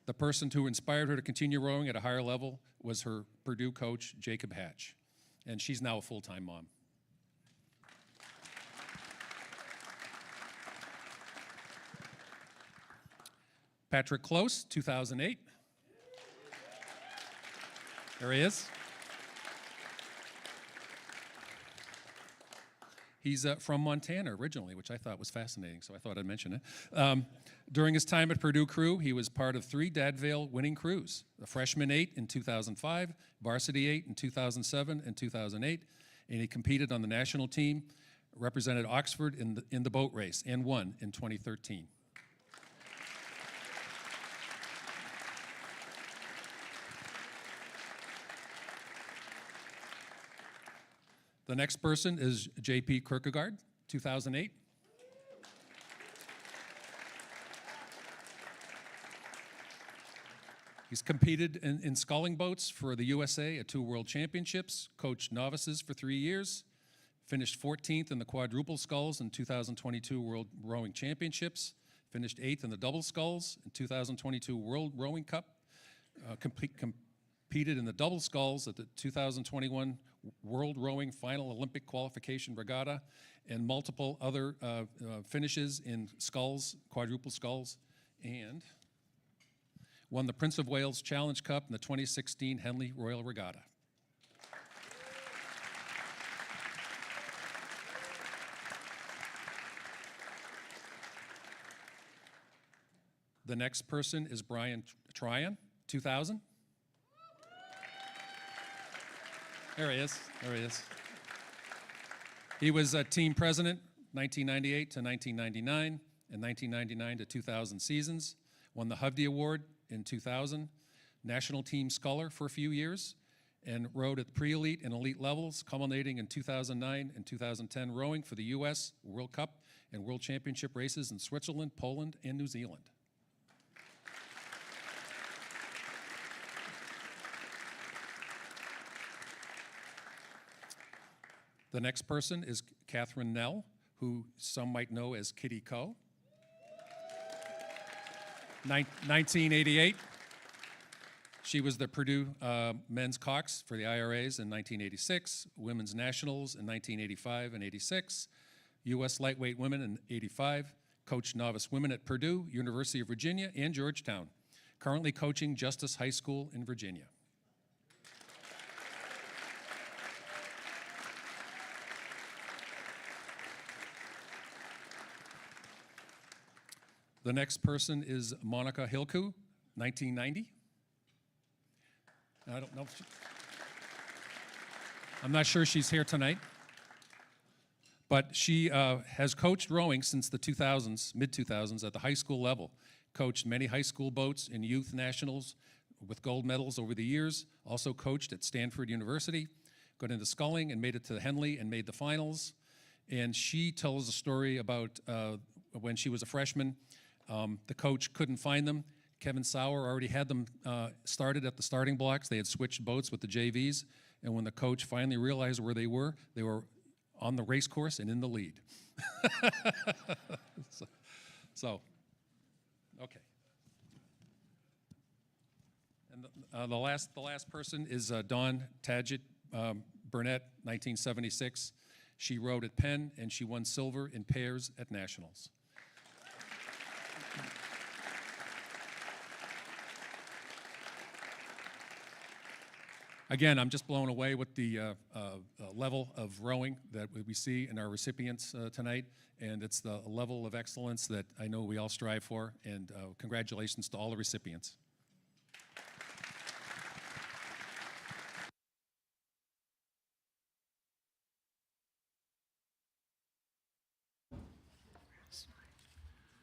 [SPEAKER 8] the person who inspired her to continue rowing at a higher level was her Purdue coach, Jacob Hatch, and she's now a full-time mom. Patrick Close, 2008. There he is. He's from Montana originally, which I thought was fascinating, so I thought I'd mention it. During his time at Purdue crew, he was part of 3 Dad Vale winning crews, the Freshman 8 in 2005, Varsity 8 in 2007 and 2008, and he competed on the national team, represented Oxford in the boat race and won in 2013. The next person is J.P. Kierkegaard, 2008. He's competed in sculling boats for the USA at 2 World Championships, coached novices for 3 years, finished 14th in the quadruple sculls in 2022 World Rowing Championships, finished 8th in the double sculls in 2022 World Rowing Cup, competed in the double sculls at the 2021 World Rowing Final Olympic Qualification Regatta, and multiple other finishes in sculls, quadruple sculls, and won the Prince of Wales Challenge Cup in the 2016 Henley Royal Regatta. The next person is Brian Tryon, 2000. There he is, there he is. He was a team president 1998 to 1999 and 1999 to 2000 seasons, won the Hovde Award in 2000, national team sculler for a few years, and rowed at pre-elite and elite levels, culminating in 2009 and 2010 rowing for the U.S. World Cup and World Championship races in Switzerland, Poland, and New Zealand. The next person is Catherine Nell, who some might know as Kitty Coe. 1988. She was the Purdue men's cox for the IRAs in 1986, women's nationals in 1985 and 86, U.S. lightweight women in 85, coached novice women at Purdue, University of Virginia, and Georgetown. Currently coaching Justice High School in Virginia. The next person is Monica Hilku, 1990. I don't know if I'm not sure she's here tonight, but she has coached rowing since the 2000s, mid-2000s, at the high school level. Coached many high school boats in youth nationals with gold medals over the years. Also coached at Stanford University, got into sculling and made it to Henley and made the finals. And she tells a story about when she was a freshman. The coach couldn't find them. Kevin Sauer already had them started at the starting blocks. They had switched boats with the JVs. And when the coach finally realized where they were on the race course and in the lead. so, okay. And the last person is Dawn Tadgett Burnett, 1976. She rowed at Penn, and she won silver in pairs at nationals. Again, I'm just blown away with the level of rowing that we see in our recipients tonight, and it's the level of excellence that I know we all strive for, and congratulations to all the recipients.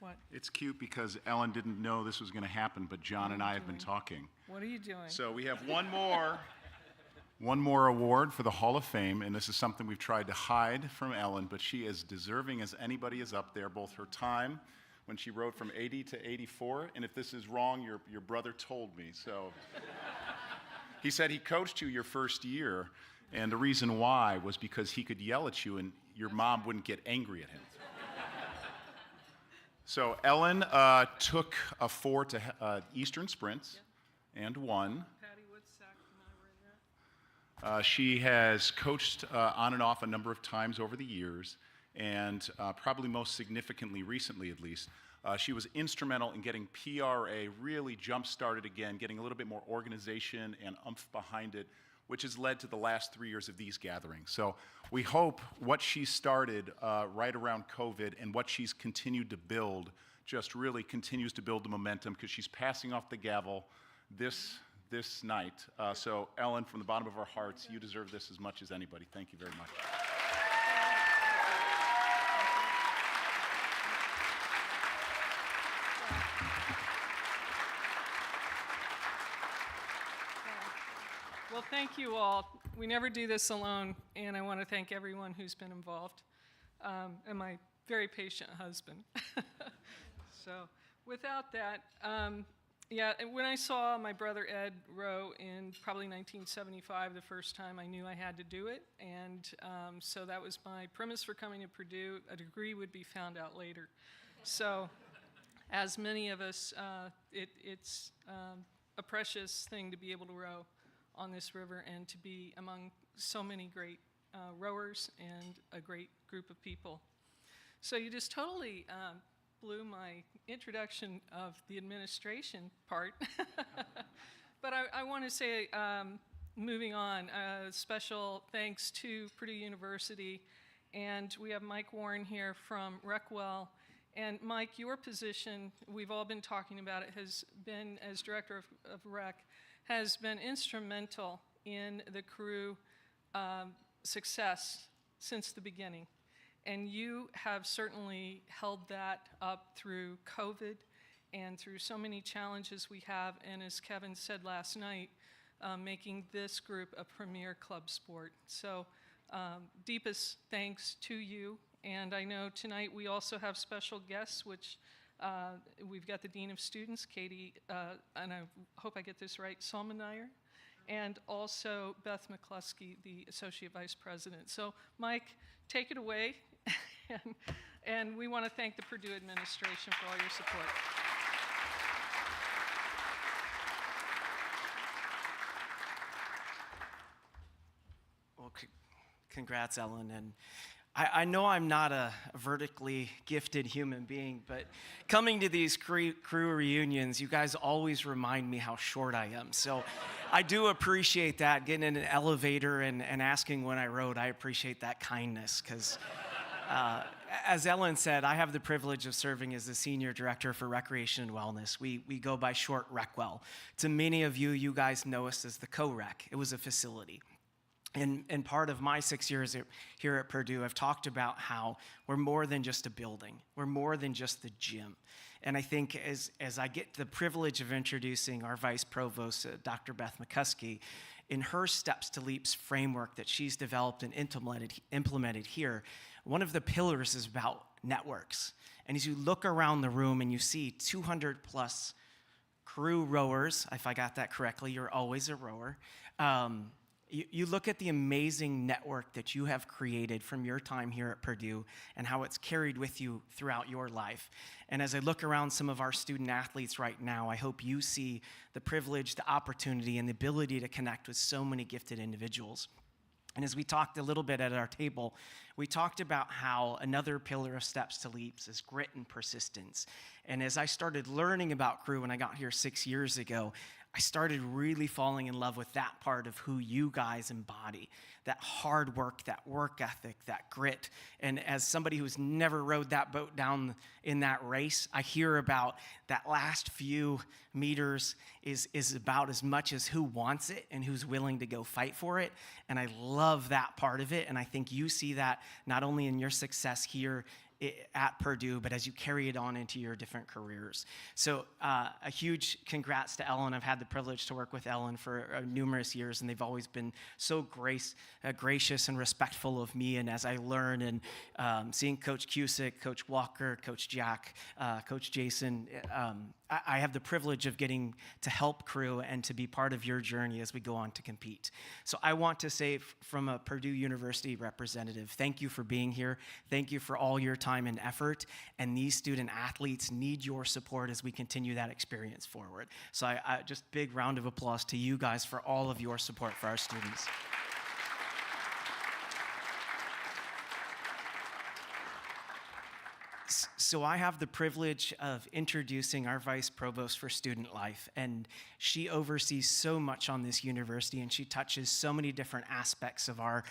[SPEAKER 1] What?
[SPEAKER 9] It's cute because Ellen didn't know this was going to happen, but John and I have been talking.
[SPEAKER 1] What are you doing?
[SPEAKER 9] So we have one more award for the Hall of Fame, and this is something we've tried to hide from Ellen, but she is deserving as anybody is up there, both her time when she rowed from 80 to 84, and if this is wrong, your brother told me. So he said he coached you your first year, and the reason why was because he could yell at you and your mom wouldn't get angry at him. So Ellen took a 4 to Eastern Sprints and won.
[SPEAKER 1] Patty Woodsack, am I right there?
[SPEAKER 9] She has coached on and off a number of times over the years, and probably most significantly, recently at least, she was instrumental in getting PRA really jump-started again, getting a little bit more organization and oomph behind it, which has led to the last 3 years of these gatherings. So we hope what she started right around COVID and what she's continued to build just really continues to build the momentum, because she's passing off the gavel this night. So Ellen, from the bottom of our hearts, you deserve this as much as anybody. Thank you very much.
[SPEAKER 1] Thank you all. We never do this alone, and I want to thank everyone who's been involved, and my very patient husband. So without that, yeah, and when I saw my brother Ed row in probably 1975, the first time I knew I had to do it, and so that was my premise for coming to Purdue. A degree would be found out later. So as many of us, it's a precious thing to be able to row on this river and to be among so many great rowers and a great group of people. So you just totally blew my introduction of the administration part. But I want to say, moving on, special thanks to Purdue University, and we have Mike Warren here from Recwell. And Mike, your position, we've all been talking about it, has been, as director of Rec, has been instrumental in the crew success since the beginning. And you have certainly held that up through COVID and through so many challenges we have, and as Kevin said last night, making this group a premier club sport. So deepest thanks to you. And I know tonight we also have special guests, which we've got the Dean of Students, Katie, and I hope I get this right, Solmeyer, and also Beth McCluskey, the Associate Vice President. So Mike, take it away, and we want to thank the Purdue administration for all your support.
[SPEAKER 10] Well, congrats, Ellen, and I know I'm not a vertically gifted human being, but coming to these crew reunions, you guys always remind me how short I am. So I do appreciate that, getting in an elevator and asking when I rode. I appreciate that kindness because, as Ellen said, I have the privilege of serving as the Senior Director for Recreation and Wellness. We go by short Recwell. To many of you, you guys know us as the co-rec. It was a facility. And part of my 6 years here at Purdue, I've talked about how we're more than just a building. We're more than just the gym. And I think as I get the privilege of introducing our Vice Provost, Dr. Beth McCluskey, in her Steps to Leaps framework that she's developed and implemented here, one of the pillars is about networks. And as you look around the room and you see 200 plus crew rowers, if I got that correctly, you're always a rower, you look at the amazing network that you have created from your time here at Purdue and how it's carried with you throughout your life. And as I look around some of our student athletes right now, I hope you see the privilege, the opportunity, and the ability to connect with so many gifted individuals. And as we talked a little bit at our table, we talked about how another pillar of Steps to Leaps is grit and persistence. And as I started learning about crew when I got here 6 years ago, I started really falling in love with that part of who you guys embody, that hard work, that work ethic, that grit. And as somebody who's never rode that boat down in that race, I hear about that last few meters is about as much as who wants it and who's willing to go fight for it. And I love that part of it. And I think you see that not only in your success here at Purdue, but as you carry it on into your different careers. So a huge congrats to Ellen. I've had the privilege to work with Ellen for numerous years, and they've always been so gracious and respectful of me. And as I learn and seeing Coach Cusick, Coach Walker, Coach Jack, Coach Jason, I have the privilege of getting to help crew and to be part of your journey as we go on to compete. So I want to say from a Purdue University representative, thank you for being here. Thank you for all your time and effort. And these student athletes need your support as we continue that experience forward. So I just big round of applause to you guys for all of your support for our students. So I have the privilege of introducing our Vice Provost for Student Life, and she oversees so much on this university, and she touches so many different aspects of our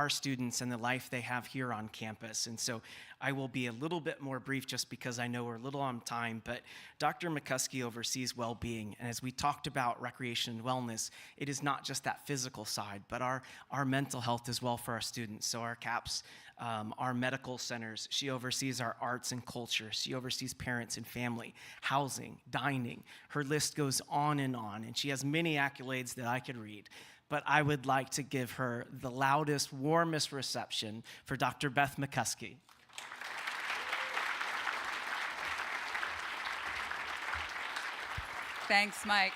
[SPEAKER 10] students and the life they have here on campus. And so I will be a little bit more brief just because I know we're a little on time, but Dr. McCluskey oversees well-being, and as we talked about recreation and wellness, it is not just that physical side, but our mental health as well for our students. So our CAPS, our medical centers, she oversees our arts and culture. She oversees parents and family, housing, dining. Her list goes on, and she has many accolades that I could read. but I would like to give her the loudest, warmest reception for Dr. Beth McCuskey.
[SPEAKER 11] Thanks, Mike.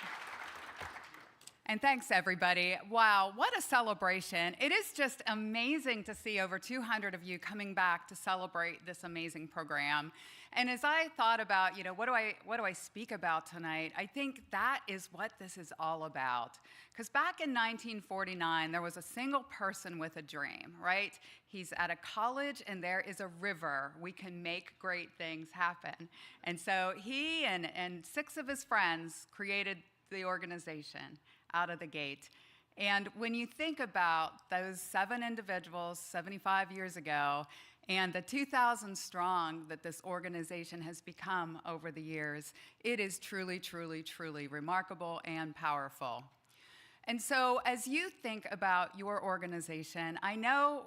[SPEAKER 11] And thanks, everybody. Wow, what a celebration. It is just amazing to see over 200 of you coming back to celebrate this amazing program. And as I thought about, what do I speak about tonight, I think that is what this is all about. Because back in 1949, there was a single person with a dream, right? He's at a college and there is a river. We can make great things happen. And so he and 6 of his friends created the organization out of the gate. And when you think about those 7 individuals 75 years ago and the 2,000 strong that this organization has become over the years, it is truly, truly, truly remarkable and powerful. And so as you think about your organization, I know,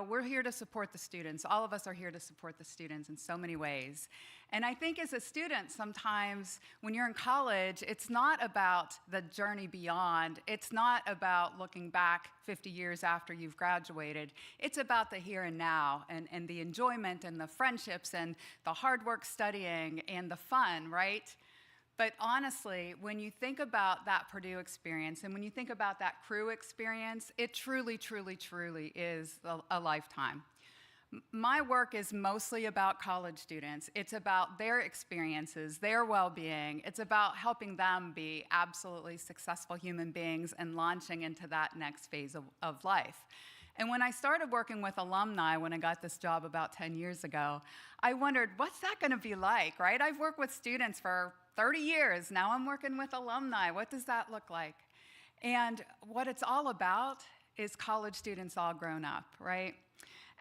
[SPEAKER 11] we're here to support the students. All of us are here to support the students in so many ways. And I think as a student, sometimes when you're in college, it's not about the journey beyond. It's not about looking back 50 years after you've graduated. It's about the here and now and the enjoyment and the friendships and the hard work studying and the fun, right? But honestly, when you think about that Purdue experience and when you think about that Crew experience, it truly, truly, truly is a lifetime. My work is mostly about college students. It's about their experiences, their well-being. It's about helping them be absolutely successful human beings and launching into that next phase of life. And when I started working with alumni, when I got this job about 10 years ago, I wondered, what's that going to be like, right? I've worked with students for 30 years. Now I'm working with alumni. What does that look like? And what it's all about is college students all grown up, right?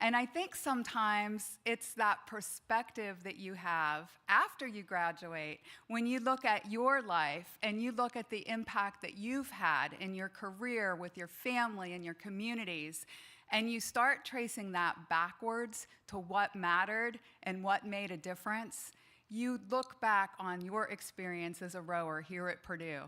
[SPEAKER 11] And I think sometimes it's that perspective that you have after you graduate, when you look at your life and you look at the impact that you've had in your career with your family and your communities, and you start tracing that backwards to what mattered and what made a difference, you look back on your experience as a rower here at Purdue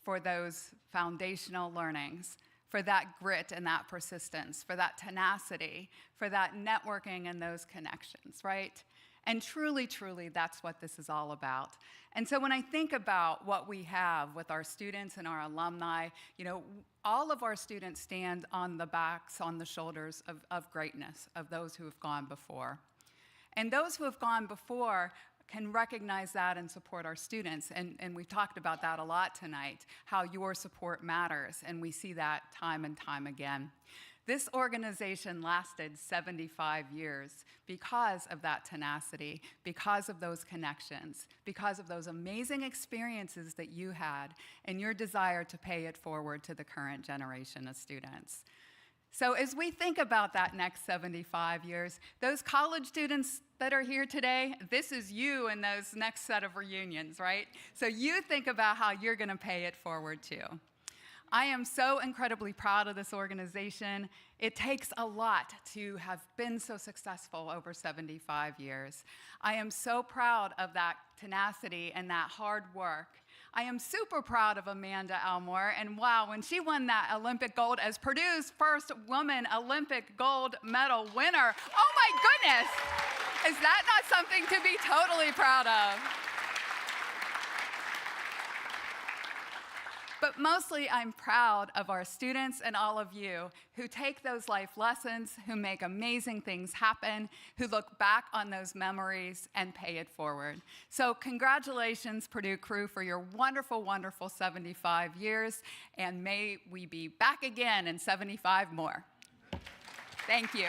[SPEAKER 11] for those foundational learnings, for that grit and that persistence, for that tenacity, for that networking and those connections, right? And truly, truly, that's what this is all about. And so when I think about what we have with our students and our alumni, all of our students stand on the backs, on the shoulders of greatness, of those who have gone before. And those who have gone before can recognize that and support our students. And we've talked about that a lot tonight, how your support matters, and we see that time and time again. This organization lasted 75 years because of that tenacity, because of those connections, because of those amazing experiences that you had, and your desire to pay it forward to the current generation of students. So as we think about that next 75 years, those college students that are here today, this is you in those next set of reunions, right? So you think about how you're going to pay it forward too. I am so incredibly proud of this organization. It takes a lot to have been so successful over 75 years. I am so proud of that tenacity and that hard work. I am super proud of Amanda Elmore, and wow, when she won that Olympic gold as Purdue's first woman Olympic gold medal winner, oh my goodness, is that not something to be totally proud of? But mostly I'm proud of our students and all of you who take those life lessons, who make amazing things happen, who look back on those memories and pay it forward. So congratulations, Purdue Crew, for your wonderful, wonderful 75 years, and may we be back again in 75 more. Thank you.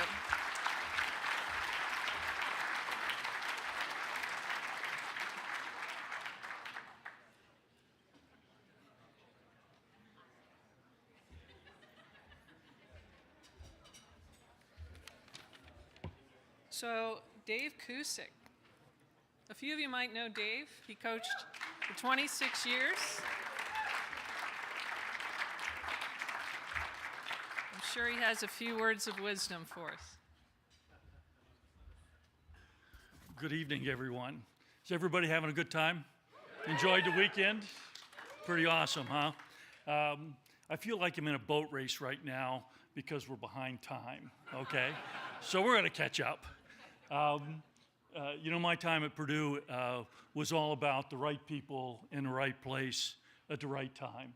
[SPEAKER 1] So Dave Kusick. A few of you might know Dave. He coached for 26 years. I'm sure he has a few words of wisdom for us.
[SPEAKER 12] Good evening, everyone. Is everybody having a good time? Enjoyed the weekend? Pretty awesome, huh? I feel like I'm in a boat race right now because we're behind time, okay? So we're going to catch up. You know, my time at Purdue was all about the right people in the right place at the right time.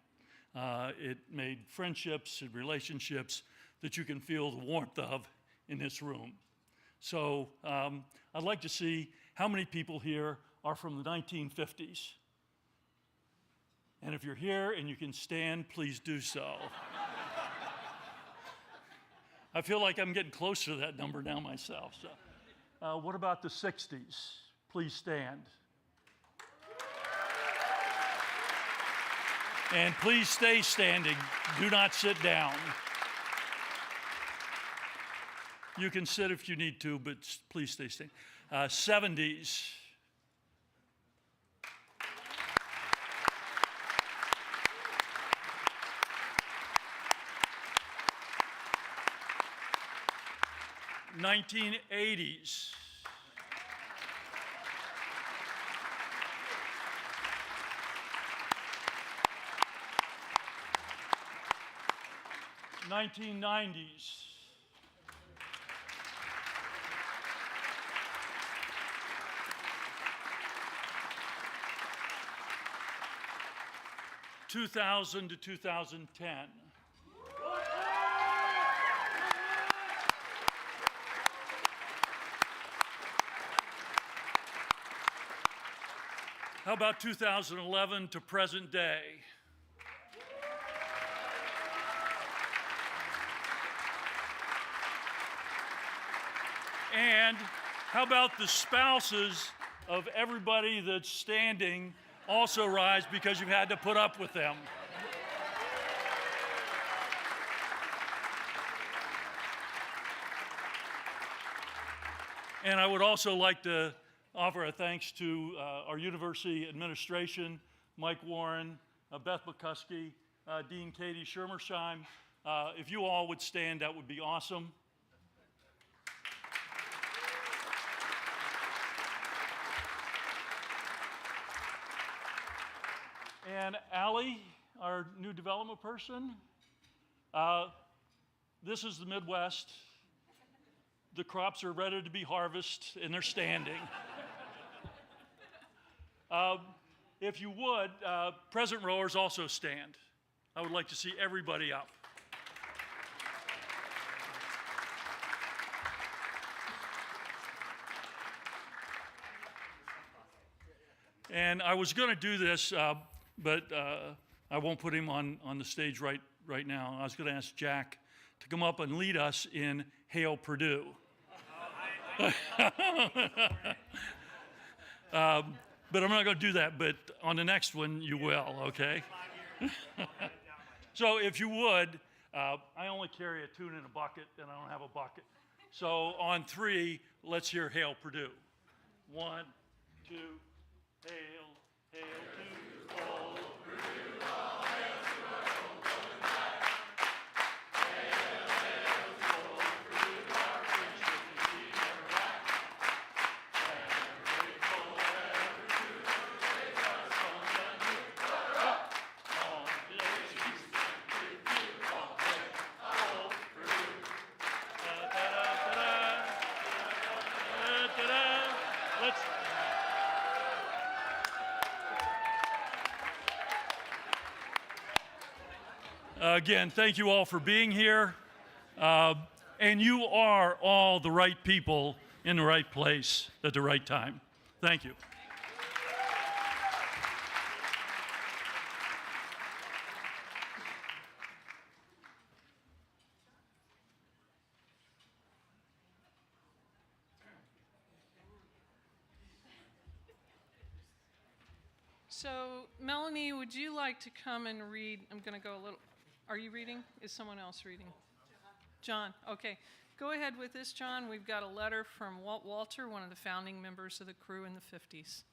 [SPEAKER 12] It made friendships and relationships that you can feel the warmth of in this room. So I'd like to see how many people here are from the 1950s. And if you're here and you can stand, please do so. I feel like I'm getting closer to that number now myself. So, what about the 60s? Please stand. And please stay standing. Do not sit down. You can sit if you need to, but please stay standing. 70s. '80s. 1990s. 2000 to 2010. How about 2011 to present day? And how about the spouses of everybody that's standing also rise because you've had to put up with them? And I would also like to offer a thanks to our university administration, Mike Warren, Beth McCuskey, Dean Katie Schermersheim. If you all would stand, that would be awesome. And Allie, our new development person, this is the Midwest. The crops are ready to be harvested, and they're standing. If you would, present rowers also stand. I would like to see everybody up. And I was going to do this, but I won't put him on the stage right now. I was going to ask Jack to come up and lead us in Hail Purdue. But I'm not going to do that, but on the next one you will, okay? So if you would, I only carry a tune in a bucket, and I don't have a bucket. So on 3, let's hear Hail Purdue. 1, 2, hail, hail to all of Purdue. All hail to our home coming back. Hail, hail to all of Purdue, our friendship is deep and black. And we're grateful ever to raise our sons and youth. On the days with you, all hail, all of Purdue. Da-da-da-da-da, da-da-da-da-da. Let's. Again, thank you all for being here. And you are all the right people in the right place at the right time. Thank you.
[SPEAKER 1] So, Melanie, would you like to come and read? I'm going to go a little. Are you reading? Is someone else reading? John. Okay. Go ahead with this, John. We've got a letter from Walt Walter, one of the founding members of the crew in the 50s.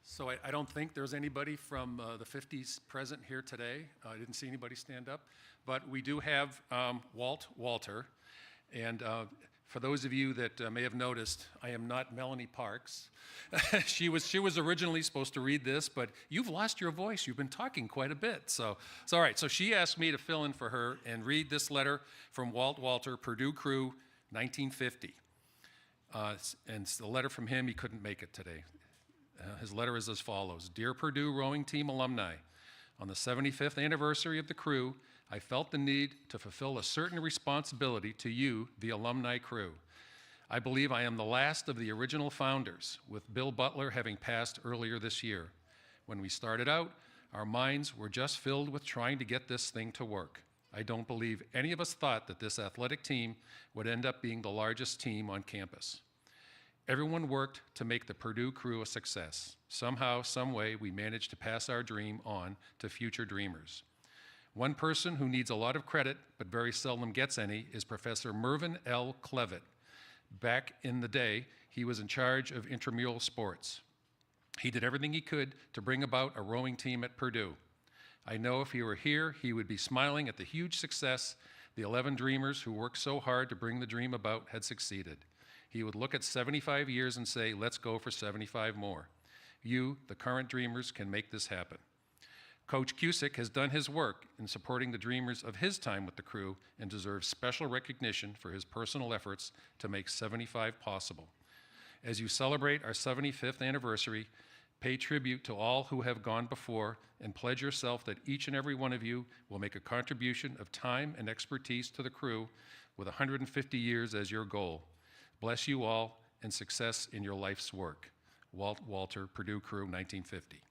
[SPEAKER 8] So I don't think there's anybody from the 50s present here today. I didn't see anybody stand up. But we do have Walter. And For those of you that may have noticed, I am not Melanie Parks. She was originally supposed to read this, but you've lost your voice. You've been talking quite a bit. So it's all right. So she asked me to fill in for her and read this letter from Walt Walter, Purdue Crew, 1950. And it's the letter from him. He couldn't make it today. His letter is as follows. Dear Purdue Rowing Team alumni, on the 75th anniversary of the crew, I felt the need to fulfill a certain responsibility to you, the alumni crew. I believe I am the last of the original founders, with Bill Butler having passed earlier this year. When we started out, our minds were just filled with trying to get this thing to work. I don't believe any of us thought that this athletic team would end up being the largest team on campus. Everyone worked to make the Purdue Crew a success. Somehow, some way, we managed to pass our dream on to future dreamers. One person who needs a lot of credit, but very seldom gets any, is Professor Mervyn L. Clevitt. Back in the day, he was in charge of intramural sports. He did everything he could to bring about a rowing team at Purdue. I know if he were here, he would be smiling at the huge success the 11 dreamers who worked so hard to bring the dream about had succeeded. He would look at 75 years and say, let's go for 75 more. You, the current dreamers, can make this happen. Coach Cusick has done his work in supporting the dreamers of his time with the crew and deserves special recognition for his personal efforts to make 75 possible. As you celebrate our 75th anniversary, pay tribute to all who have gone before and pledge yourself that each and every one of you will make a contribution of time and expertise to the crew with 150 years as your goal. Bless you all and success in your life's work. Walt Walter, Purdue Crew, 1950.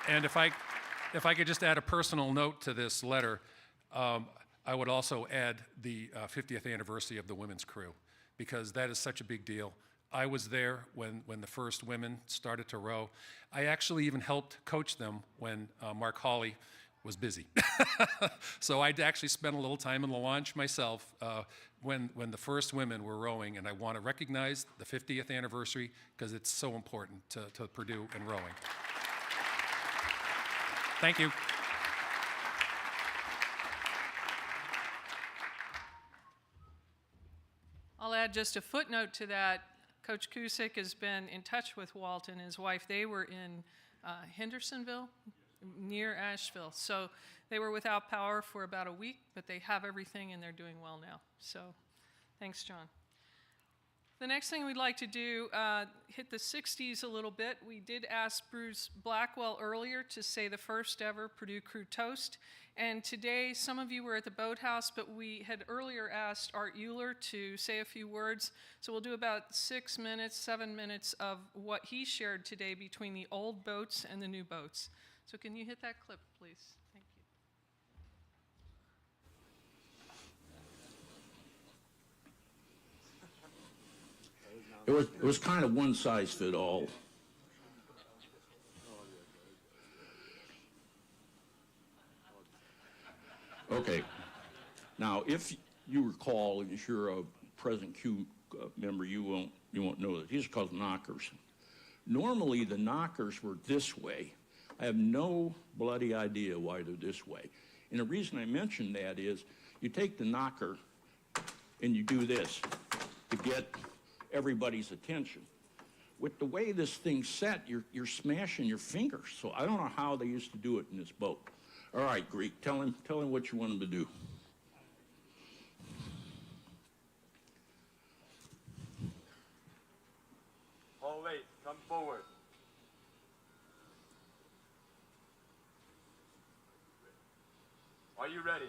[SPEAKER 8] And if I could just add a personal note to this letter, I would also add the 50th anniversary of the women's crew, because that is such a big deal. I was there when the first women started to row. I actually even helped coach them when Mark Hawley was busy. So I'd actually spent a little time in the launch myself when the first women were rowing, and I want to recognize the 50th anniversary because it's so important to Purdue and rowing. Thank you.
[SPEAKER 1] I'll add just a footnote to that. Coach Cusick has been in touch with Walt and his wife. They were in Hendersonville, near Asheville. So they were without power for about a week, but they have everything and they're doing well now. So thanks, John. The next thing we'd like to do, hit the 60s a little bit. We did ask Bruce Blackwell earlier to say the first ever Purdue Crew toast. And today, some of you were at the boathouse, but we had earlier asked Art Euler to say a few words. So we'll do about 6 minutes, 7 minutes of what he shared today between the old boats and the new boats. So can you hit that clip, please? Thank you.
[SPEAKER 4] It was kind of one size fit all. Okay. Now, if you recall, and if you're a present Q member, you won't know that these are called knockers. Normally, the knockers were this way. I have no bloody idea why they're this way. And the reason I mention that is you take the knocker and you do this to get everybody's attention. With the way this thing's set, you're smashing your fingers. So I don't know how they used to do it in this boat. All right, Greek, tell him what you want him to do.
[SPEAKER 5] All late, come forward. Are you ready?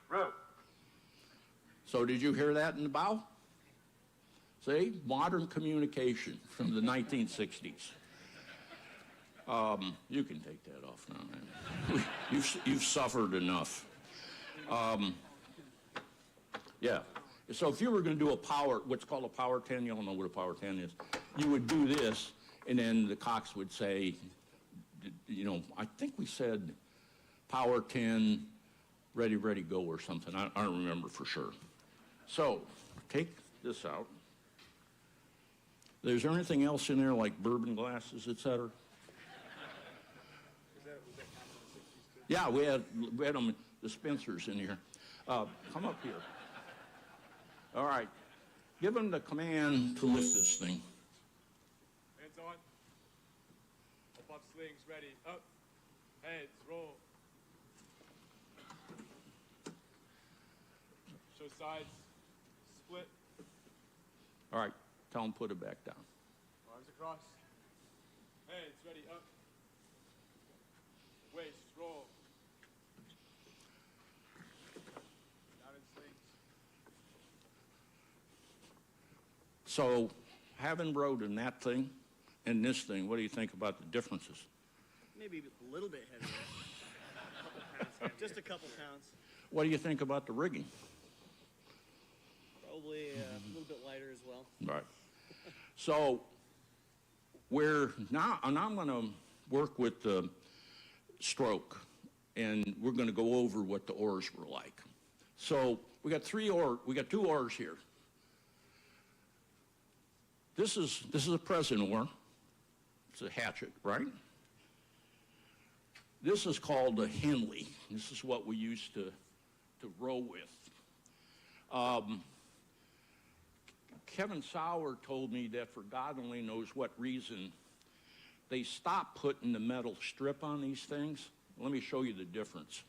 [SPEAKER 5] Row.
[SPEAKER 4] So did you hear that in the bow? See, modern communication from the 1960s. You can take that off now. You've suffered enough. Yeah. So if you were going to do what's called a power 10, you all know what a power 10 is. You would do this, and then the cox would say, I think we said power 10, ready, go, or something. I don't remember for sure. So take this out. Is there anything else in there like bourbon glasses, et cetera? Yeah, we had them dispensers in here. Come up here. All right. Give them the command to lift this thing.
[SPEAKER 5] Hands on. Up, slings, ready. Up. Heads, roll. Show sides. Split.
[SPEAKER 4] All right. Tell them put it back down.
[SPEAKER 5] Arms across. Heads, ready. Up. Waist, roll. Down in slings.
[SPEAKER 4] So, having rode in that thing and this thing, what do you think about the differences?
[SPEAKER 13] Maybe a little bit heavier. A couple pounds, just a couple pounds.
[SPEAKER 4] What do you think about the rigging?
[SPEAKER 13] Probably a little bit lighter as well.
[SPEAKER 4] Right. So, we're now, and I'm going to work with the stroke, and we're going to go over what the oars were like. So, we got two oars here. This is a present oar. It's a hatchet, right? This is called a Henley. This is what we used to row with. Kevin Sauer told me that for God only knows what reason, they stopped putting the metal strip on these things. Let me show you the difference.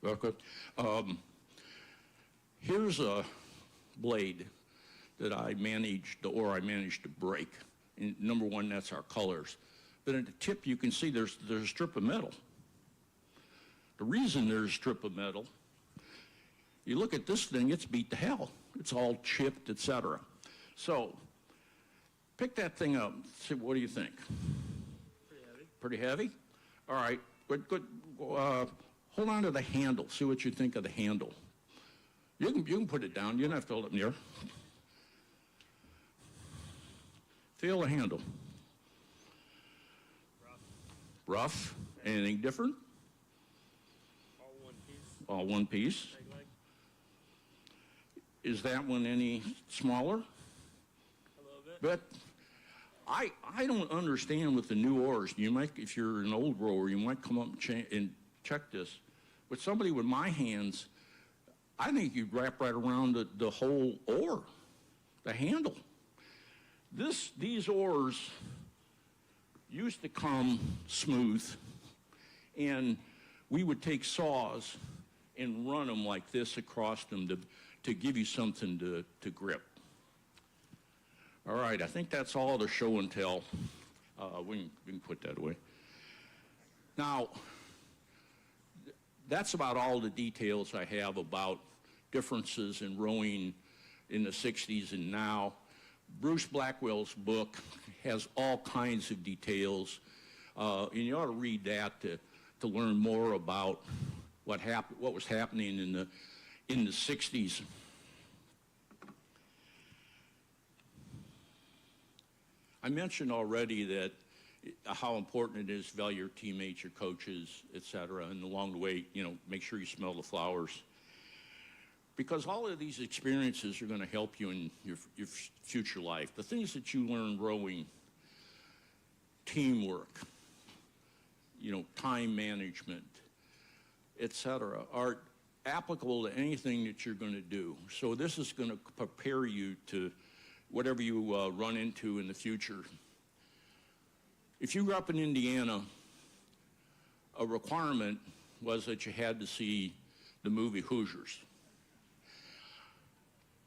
[SPEAKER 4] Okay. Here's a blade that I managed to break. And number one, that's our colors. But at the tip, you can see there's a strip of metal. The reason there's a strip of metal, you look at this thing, it's beat to hell. It's all chipped, etc. So, pick that thing up. See, what do you think?
[SPEAKER 13] Pretty heavy.
[SPEAKER 4] Pretty heavy? All right, good. Hold on to the handle. See what you think of the handle. You can put it down. You don't have to hold it near. Feel the handle. Rough. Anything different?
[SPEAKER 13] All one piece.
[SPEAKER 4] All one piece.
[SPEAKER 13] Leg.
[SPEAKER 4] Is that one any smaller?
[SPEAKER 13] A little bit.
[SPEAKER 4] But I don't understand with the new oars. You might, if you're an old rower, you might come up and check this. With somebody with my hands, I think you'd wrap right around the whole oar, the handle. These oars used to come smooth, and we would take saws and run them like this across them to give you something to grip. All right, I think that's all the show and tell. We can put that away. Now, that's about all the details I have about differences in rowing in the 60s and now. Bruce Blackwell's book has all kinds of details, and you ought to read that to learn more about what was happening in the 60s. I mentioned already that how important it is to value your teammates, your coaches, et cetera, and along the way, make sure you smell the flowers. Because all of these experiences are going to help you in your future life. The things that you learn rowing, teamwork, time management, et cetera, are applicable to anything that you're going to do. So this is going to prepare you to whatever you run into in the future. If you grew up in Indiana, a requirement was that you had to see the movie Hoosiers.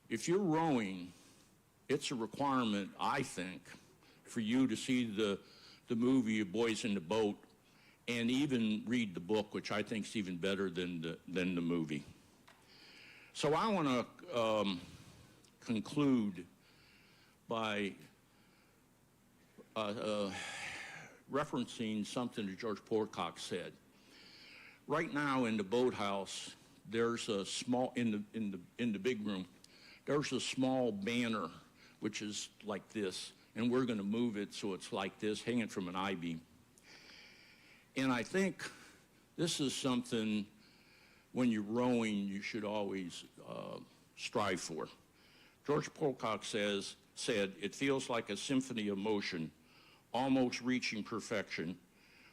[SPEAKER 4] If you're rowing, it's a requirement, I think, for you to see the movie Boys in the Boat and even read the book, which I think is even better than the movie. So I want to conclude by referencing something that George Porcock said. Right now in the boathouse, there's a small, in the big room, there's a small banner which is like this, and we're going to move it so it's like this, hanging from an I-beam. And I think this is something, when you're rowing, you should always strive for. George Pocock says, said, "It feels like a symphony of motion, almost reaching perfection,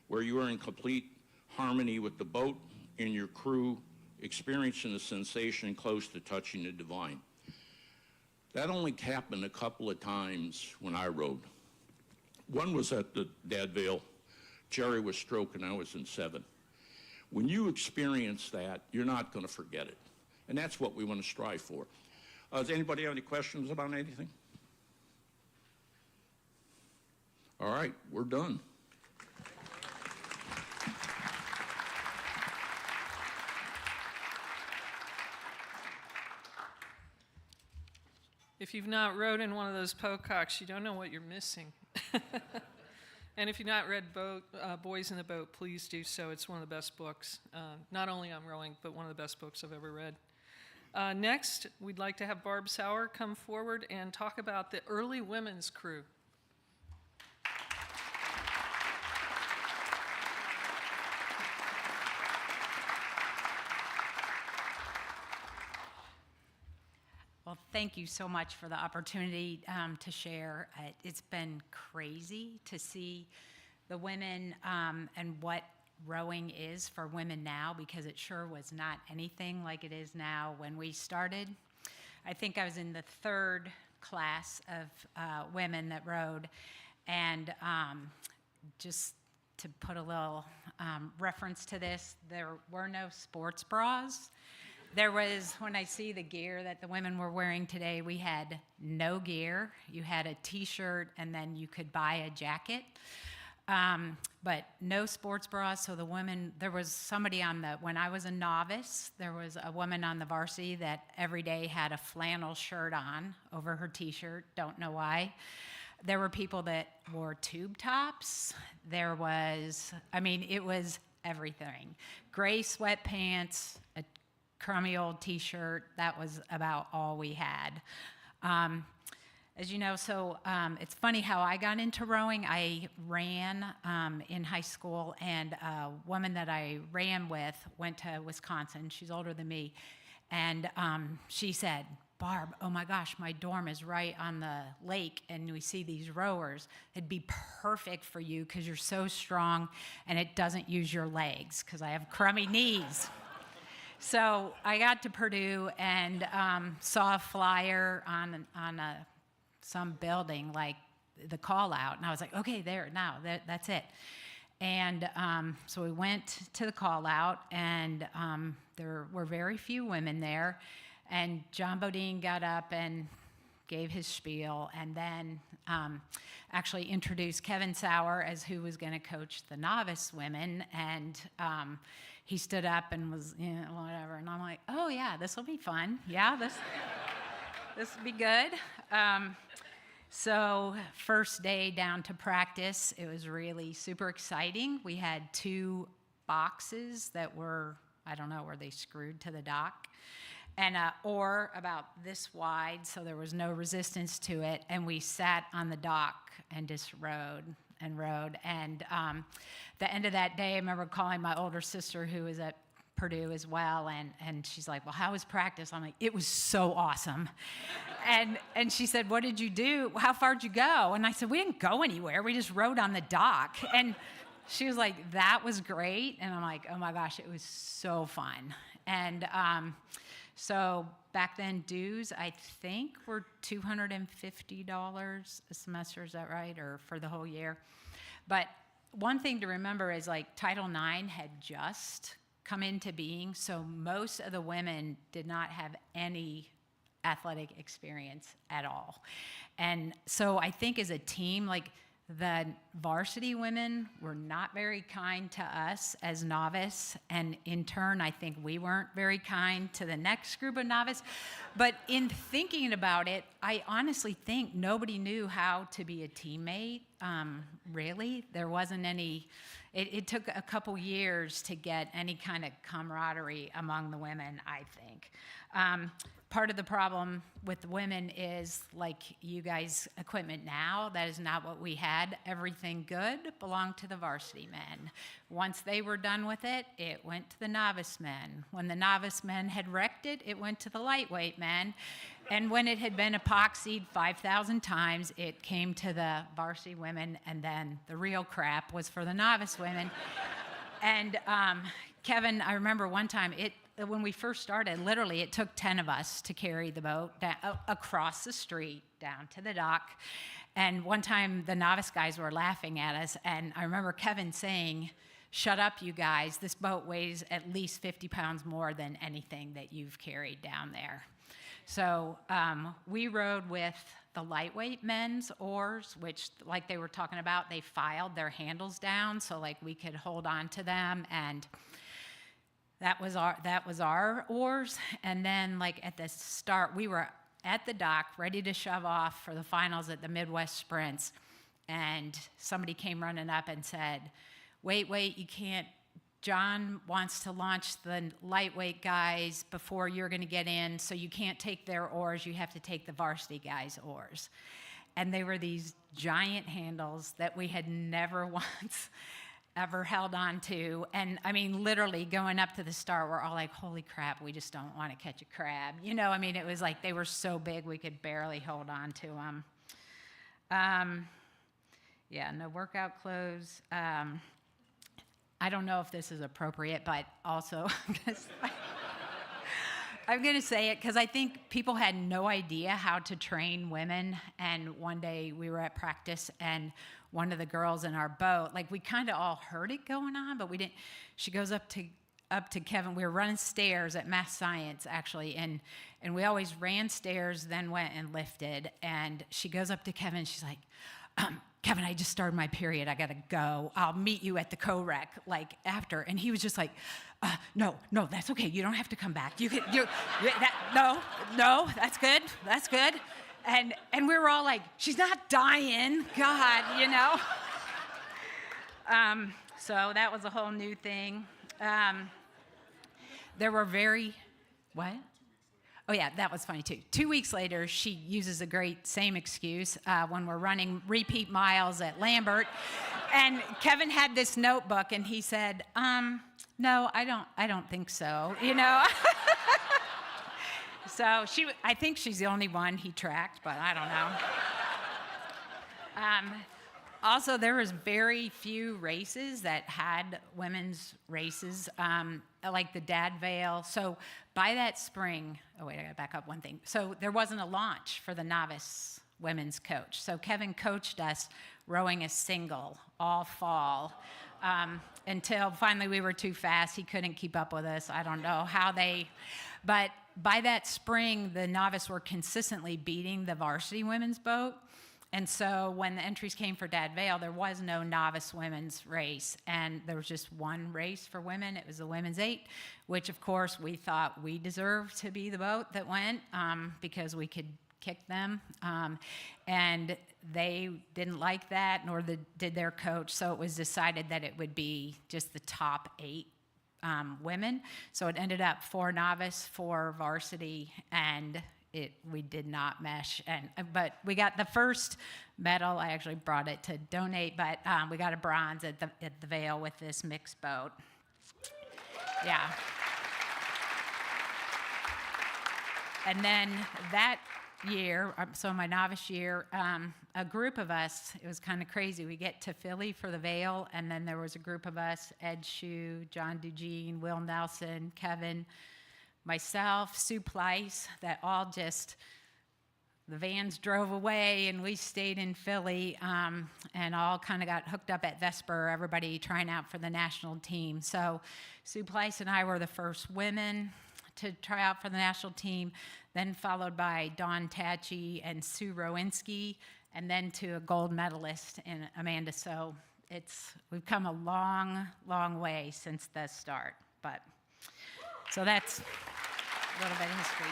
[SPEAKER 4] where you are in complete harmony with the boat and your crew, experiencing a sensation close to touching the divine." That only happened a couple of times when I rowed. One was at the Dadvale. Jerry was stroking, I was in 7. When you experience that, you're not going to forget it. And that's what we want to strive for. Does anybody have any questions about anything? All right, we're done.
[SPEAKER 1] If you've not rowed in one of those Pococks, you don't know what you're missing. And if you've not read Boys in the Boat, please do so. It's one of the best books, not only on rowing, but one of the best books I've ever read. Next, we'd like to have Barb Sauer come forward and talk about the early women's crew.
[SPEAKER 14] Well, thank you so much for the opportunity to share. It's been crazy to see the women and what rowing is for women now, because it sure was not anything like it is now when we started. I think I was in the 3rd class of women that rowed, and just to put a little reference to this, there were no sports bras. There was, when I see the gear that the women were wearing today, we had no gear. You had a t-shirt and then you could buy a jacket, but no sports bras. So the women, there was somebody when I was a novice, there was a woman on the varsity that every day had a flannel shirt on over her t-shirt, don't know why. There were people that wore tube tops. There was, it was everything. Gray sweatpants, a crummy old t-shirt. That was about all we had. As you know, it's funny how I got into rowing. I ran in high school, and a woman that I ran with went to Wisconsin. She's older than me. And she said, "Barb, oh my gosh, my dorm is right on the lake, and we see these rowers. It'd be perfect for you because you're so strong, and it doesn't use your legs because I have crummy knees." So I got to Purdue and saw a flyer on some building, like the call out, and I was like, okay, that's it. And so we went to the call out, and there were very few women there, and John Bodine got up and gave his spiel, and then actually introduced Kevin Sauer as who was going to coach the novice women, and he stood up and was, whatever, and I'm like, oh yeah, this will be fun. Yeah, this will be good. So first day down to practice, it was really super exciting. We had 2 boxes that were, I don't know, were they screwed to the dock? And an oar about this wide, so there was no resistance to it, and we sat on the dock and just rowed and rowed. And the end of that day, I remember calling my older sister, who was at Purdue as well, and she's like, well, how was practice? I'm like, it was so awesome. And she said, what did you do? How far did you go? And I said, we didn't go anywhere. We just rowed on the dock. And she was like, that was great. And I'm like, oh my gosh, it was so fun. And so back then, dues, I think, were $250 a semester. Is that right? Or for the whole year? But one thing to remember is, like, Title IX had just come into being, so most of the women did not have any athletic experience at all. And so I think as a team, like, the varsity women were not very kind to us as novice, and in turn, I think we weren't very kind to the next group of novice. But in thinking about it, I honestly think nobody knew how to be a teammate, really. There wasn't any, it took a couple years to get any kind of camaraderie among the women, I think. Part of the problem with the women is, like, you guys' equipment now, that is not what we had. Everything good belonged to the varsity men. Once they were done with it, it went to the novice men. When the novice men had wrecked it, it went to the lightweight men. And when it had been epoxied 5,000 times, it came to the varsity women, and then the real crap was for the novice women. And Kevin, I remember one time, when we first started, literally it took 10 of us to carry the boat across the street down to the dock. And one time the novice guys were laughing at us, and I remember Kevin saying, "Shut up, you guys. This boat weighs at least 50 pounds more than anything that you've carried down there." So we rode with the lightweight men's oars, which, like they were talking about, they filed their handles down so like we could hold on to them, and that was our oars. And then like at the start, we were at the dock ready to shove off for the finals at the Midwest Sprints, and somebody came running up and said, wait, you can't, John wants to launch the lightweight guys before you're going to get in, so you can't take their oars, you have to take the varsity guys' oars. And they were these giant handles that we had never once ever held on to. And I mean, literally going up to the start, we're all like, holy crap, we just don't want to catch a crab. You know, I mean, it was like they were so big we could barely hold on to them. Yeah, no workout clothes. I don't know if this is appropriate, but also I'm going to say it because I think people had no idea how to train women. And one day we were at practice, and one of the girls in our boat, like we kind of all heard it going on, but we didn't. She goes up to Kevin. We were running stairs at Math Science, actually, and we always ran stairs, then went and lifted. And she goes up to Kevin. She's like, Kevin, I just started my period. I got to go. I'll meet you at the co-rec, like, after. And he was just like, no, that's okay. You don't have to come back. No, that's good. That's good. And we were all like, she's not dying. God, you know? So that was a whole new thing. There were what? Oh, yeah, that was funny, too. 2 weeks later, she uses a great same excuse when we're running repeat miles at Lambert. And Kevin had this notebook, and he said, no, I don't think so, you know? So I think she's the only one he tracked, but I don't know. Also, there was very few races that had women's races, like the Dad Vale. So by that spring, I got to back up one thing. So there wasn't a launch for the novice women's coach. So Kevin coached us rowing a single all fall until finally we were too fast. He couldn't keep up with us. I don't know how but by that spring, the novice were consistently beating the varsity women's boat. And so when the entries came for Dad Vale, there was no novice women's race. And there was just one race for women. It was the women's 8, which, of course, we thought we deserved to be the boat that went because we could kick them. And they didn't like that, nor did their coach. So it was decided that it would be just the top 8 women. So it ended up 4 novice, 4 varsity, and we did not mesh, but we got the first medal. I actually brought it to donate, but we got a bronze at the Vale with this mixed boat. Yeah. And then that year, so my novice year, a group of us, it was kind of crazy. We get to Philly for the Vale, and then there was a group of us, Ed Shue, John Dugene, Will Nelson, Kevin, myself, Sue Pleiss, that all just, the vans drove away and we stayed in Philly and all kind of got hooked up at Vesper, everybody trying out for the national team. So Sue Pleiss and I were the first women to try out for the national team, then followed by Dawn Tachi and Sue Rowinski, and then to a gold medalist in Amanda. So we've come a long, long way since the start. But so that's a little bit of history.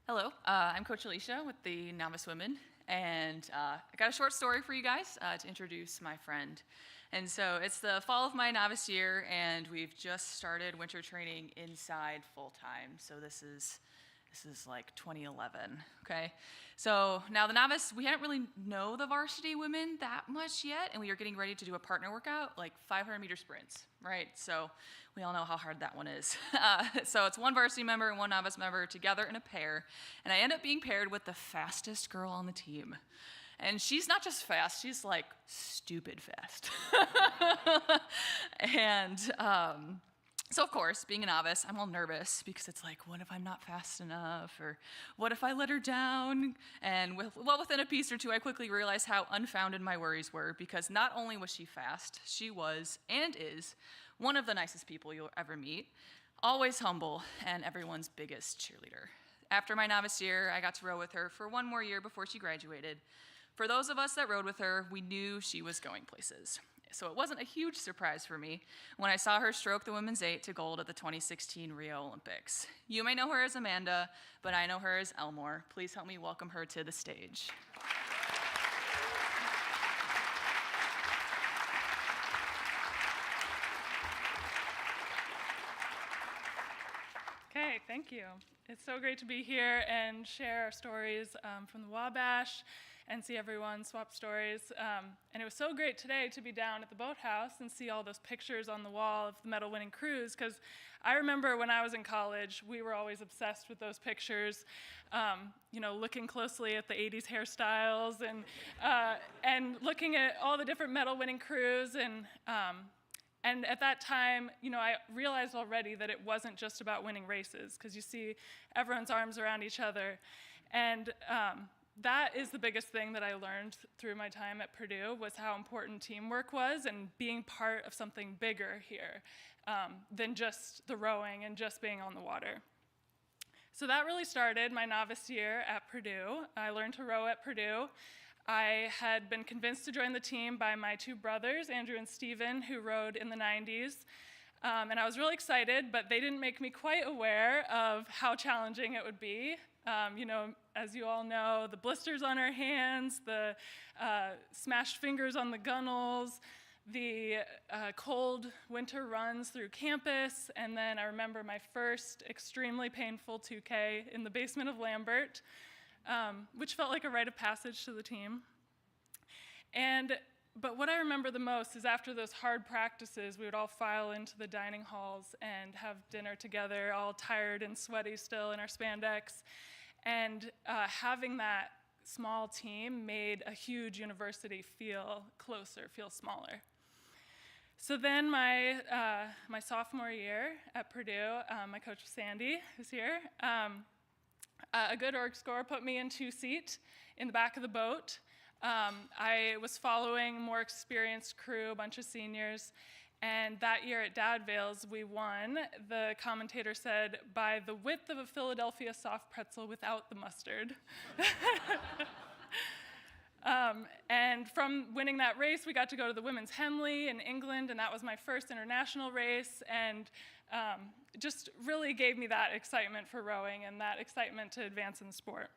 [SPEAKER 15] Hello, I'm I'm Coach Alicia with the Novice Women, and I got a short story for you guys to introduce my friend. And so it's the fall of my novice year, and we've just started winter training inside full time. So this is like 2011, okay? So now the novice, we hadn't really know the varsity women that much yet, and we were getting ready to do a partner workout, like 500-meter sprints, right? So we all know how hard that one is. So it's one varsity member and one novice member together in a pair, and I end up being paired with the fastest girl on the team. And she's not just fast, she's like stupid fast. And so of course, being a novice, I'm all nervous because it's like, what if I'm not fast enough? Or what if I let her down? And within a piece or two, I quickly realized how unfounded my worries were, because not only was she fast, she was and is one of the nicest people you'll ever meet, always humble, and everyone's biggest cheerleader. After my novice year, I got to row with her for one more year before she graduated. For those of us that rowed with her, we knew she was going places. So it wasn't a huge surprise for me when I saw her stroke the women's 8 to gold at the 2016 Rio Olympics. You may know her as Amanda, but I know her as Elmore. Please help me welcome her to the stage.
[SPEAKER 16] Okay, thank you. It's so great to be here and share our stories from the Wabash and see everyone swap stories. And it was so great today to be down at the boathouse and see all those pictures on the wall of the medal-winning crews, because I remember when I was in college, we were always obsessed with those pictures, looking closely at the 80s hairstyles and looking at all the different medal-winning crews. And at that time, I realized already that it wasn't just about winning races, because you see everyone's arms around each other. And that is the biggest thing that I learned through my time at Purdue, was how important teamwork was and being part of something bigger here than just the rowing and just being on the water. So that really started my novice year at Purdue. I learned to row at Purdue. I had been convinced to join the team by my two brothers, Andrew and Steven, who rowed in the 90s. And I was really excited, but they didn't make me quite aware of how challenging it would be. As you all know, the blisters on our hands, the smashed fingers on the gunnels, the cold winter runs through campus, and then I remember my first extremely painful 2K in the basement of Lambert, which felt like a rite of passage to the team. But what I remember the most is after those hard practices, we would all file into the dining halls and have dinner together, all tired and sweaty still in our spandex. And having that small team made a huge university feel closer, feel smaller. So then my sophomore year at Purdue, my coach Sandy, who's here, a good org score put me in 2-seat in the back of the boat. I was following a more experienced crew, a bunch of seniors, and that year at Dad Vale's, we won. The commentator said, by the width of a Philadelphia soft pretzel without the mustard. And from winning that race, we got to go to the Women's Henley in England, and that was my first international race, and just really gave me that excitement for rowing and that excitement to advance in the sport.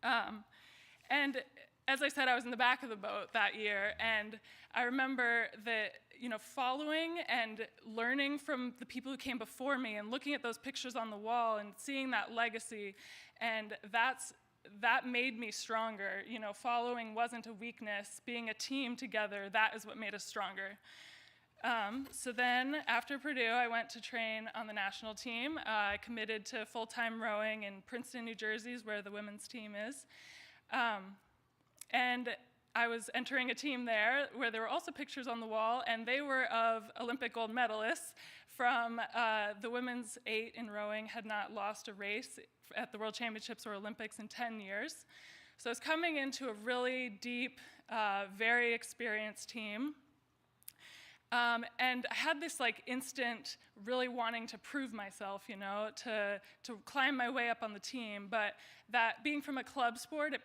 [SPEAKER 16] And as I said, I was in the back of the boat that year, and I remember that, following and learning from the people who came before me and looking at those pictures on the wall and seeing that legacy, and that made me stronger. Following wasn't a weakness. Being a team together, that is what made us stronger. So then, after Purdue, I went to train on the national team. I committed to full-time rowing in Princeton, New Jersey, where the women's team is. And I was entering a team there where there were also pictures on the wall, and they were of Olympic gold medalists from the women's 8 in rowing had not lost a race at the World Championships or Olympics in 10 years. So I was coming into a really deep, very experienced team. And I had this instant really wanting to prove myself, to climb my way up on the team. But that being from a club sport, it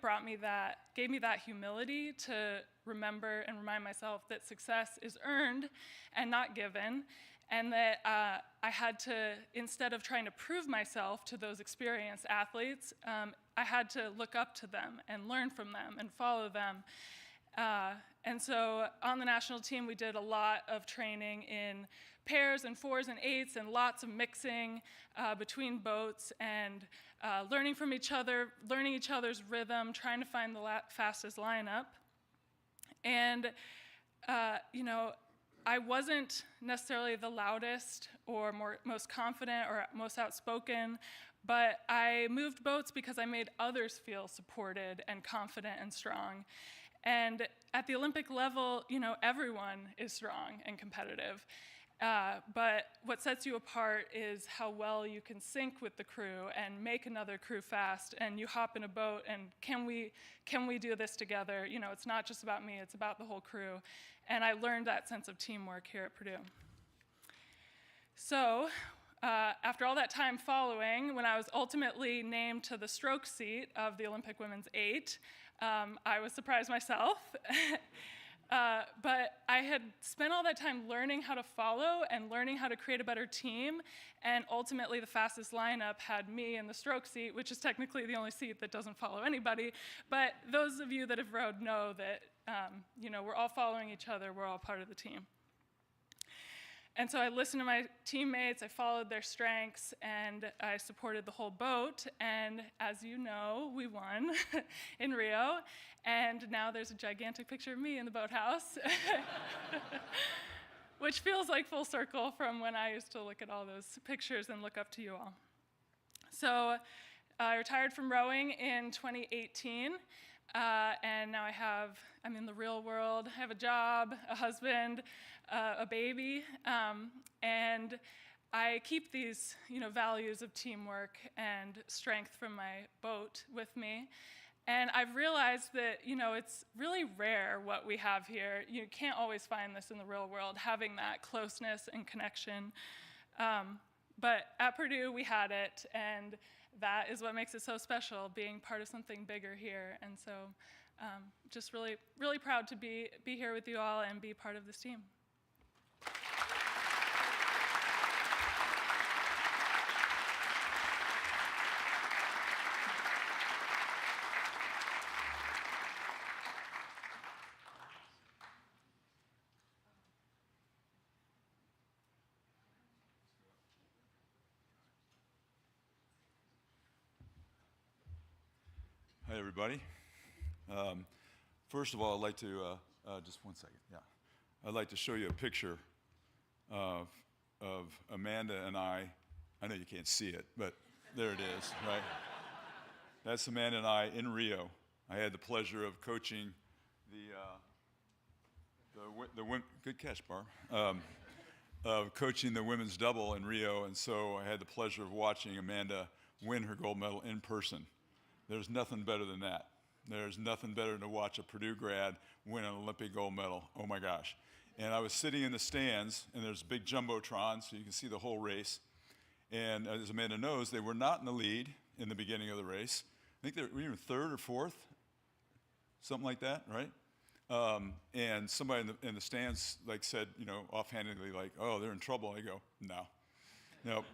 [SPEAKER 16] gave me that humility to remember and remind myself that success is earned and not given. and that I had to, instead of trying to prove myself to those experienced athletes, I had to look up to them and learn from them and follow them. And so on the national team, we did a lot of training in pairs and fours and eights and lots of mixing between boats and learning from each other, learning each other's rhythm, trying to find the fastest lineup. And, you know, I wasn't necessarily the loudest or most confident or most outspoken, but I moved boats because I made others feel supported and confident and strong. And at the Olympic level, you know, everyone is strong and competitive. But what sets you apart is how well you can sync with the crew and make another crew fast. And you hop in a boat and can we do this together? You know, it's not just about me, it's about the whole crew. And I learned that sense of teamwork here at Purdue. So after all that time following, when I was ultimately named to the stroke seat of the Olympic Women's 8, I was surprised myself. But I had spent all that time learning how to follow and learning how to create a better team, and ultimately the fastest lineup had me in the stroke seat, which is technically the only seat that doesn't follow anybody. But those of you that have rowed know that you know, we're all following each other, we're all part of the team. And so I listened to my teammates, I followed their strengths, and I supported the whole boat. And as you know, we won in Rio. And now there's a gigantic picture of me in the boathouse, which feels like full circle from when I used to look at all those pictures and look up to you all. So I retired from rowing in 2018. And now I'm in the real world. I have a job, a husband, a baby, and I keep these, you know, values of teamwork and strength from my boat with me. And I've realized that, you know, it's really rare what we have here. You can't always find this in the real world, having that closeness and connection. But at Purdue, we had it, and that is what makes it so special, being part of something bigger here. And so just really, really proud to be here with you all and be part of this team.
[SPEAKER 17] Hi, everybody. First of all, I'd like to, just one second, yeah. I'd like to show you a picture of Amanda and I know you can't see it, but there it is, right? That's Amanda and I in Rio. I had the pleasure of coaching the good catch, Barb, of coaching the women's double in Rio, and so I had the pleasure of watching Amanda win her gold medal in person. There's nothing better than that. There's nothing better than to watch a Purdue grad win an Olympic gold medal. Oh my gosh. And I was sitting in the stands, and there's a big jumbotron, so you can see the whole race. And as Amanda knows, they were not in the lead in the beginning of the race. I think they were even third or fourth, something like that, right? And somebody in the stands said, you know, offhandedly, like, oh, they're in trouble. I go, no.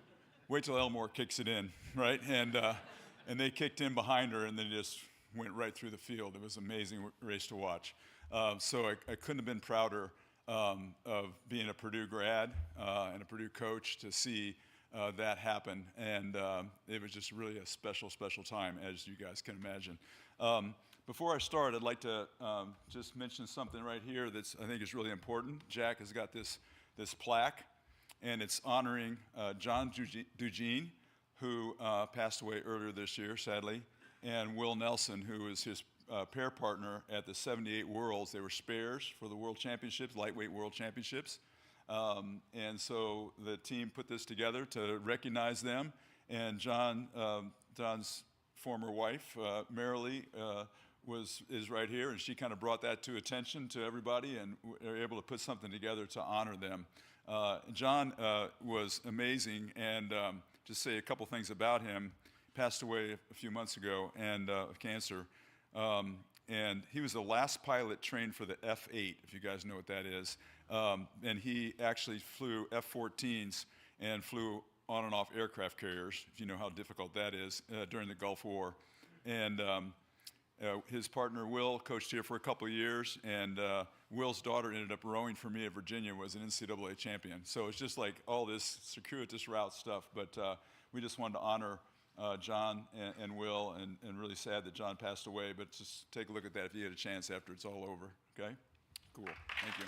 [SPEAKER 17] Wait till Elmore kicks it in, right? And they kicked in behind her, and then just went right through the field. It was an amazing race to watch. So I couldn't have been prouder of being a Purdue grad and a Purdue coach to see that happen. And it was just really a special, special time, as you guys can imagine. Before I start, I'd like to just mention something right here that I think is really important. Jack has got this plaque, and it's honoring John Dugene, who passed away earlier this year, sadly, and Will Nelson, who was his pair partner at the 78 Worlds. They were spares for the World Championships, lightweight World Championships. And so the team put this together to recognize them. And John's former wife, Marilee, is right here, and she kind of brought that to attention to everybody, and were able to put something together to honor them. John was amazing, and just say a couple things about him. He passed away a few months ago and of cancer. And he was the last pilot trained for the F-8, if you guys know what that is. And he actually flew F-14s and flew on and off aircraft carriers, if you know how difficult that is, during the Gulf War. And his partner, Will, coached here for a couple of years, and Will's daughter ended up rowing for me at Virginia, was an NCAA champion. So it's just like all this circuitous route stuff, but we just wanted to honor John and Will, and really sad that John passed away, but just take a look at that if you get a chance after it's all over, okay? Cool, thank you.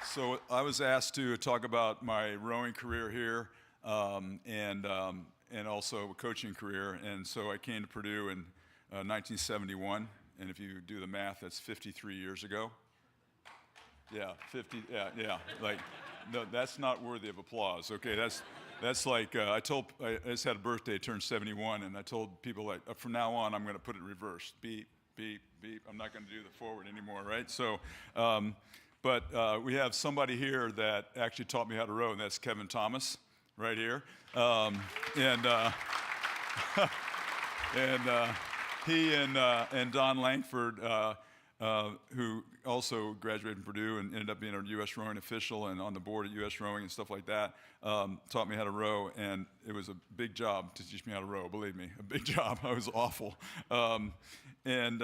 [SPEAKER 17] So I was asked to talk about my rowing career here, and also a coaching career, and so I came to Purdue in 1971, and if you do the math, that's 53 years ago. Yeah, 50. Yeah. Like, no, that's not worthy of applause. Okay, that's like I just had a birthday, turned 71, and I told people like from now on I'm going to put it reversed. Beep, beep, beep. I'm not going to do the forward anymore, right? So, but we have somebody here that actually taught me how to row, and that's Kevin Thomas, right here, he and Don Langford. Who also graduated from Purdue and ended up being a U.S. rowing official and on the board at U.S. Rowing and stuff like that, taught me how to row, and it was a big job to teach me how to row, believe me, a big job. I was awful. And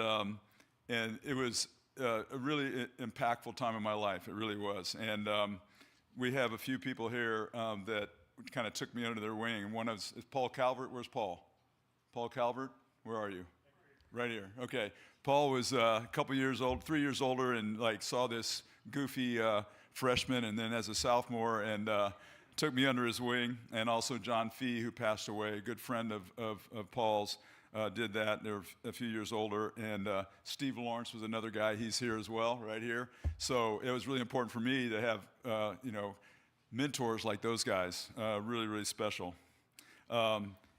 [SPEAKER 17] it was a really impactful time in my life. It really was. And we have a few people here that kind of took me under their wing. One is Paul Calvert. Where's Paul? Paul Calvert, where are you? Right here. Okay. Paul was a couple years old, 3 years older, and like saw this goofy freshman, and then as a sophomore, and took me under his wing. And also John Fee, who passed away, a good friend of Paul's, did that. They were a few years older. And Steve Lawrence was another guy. He's here as well, right here. So it was really important for me to have mentors like those guys. Really, really special.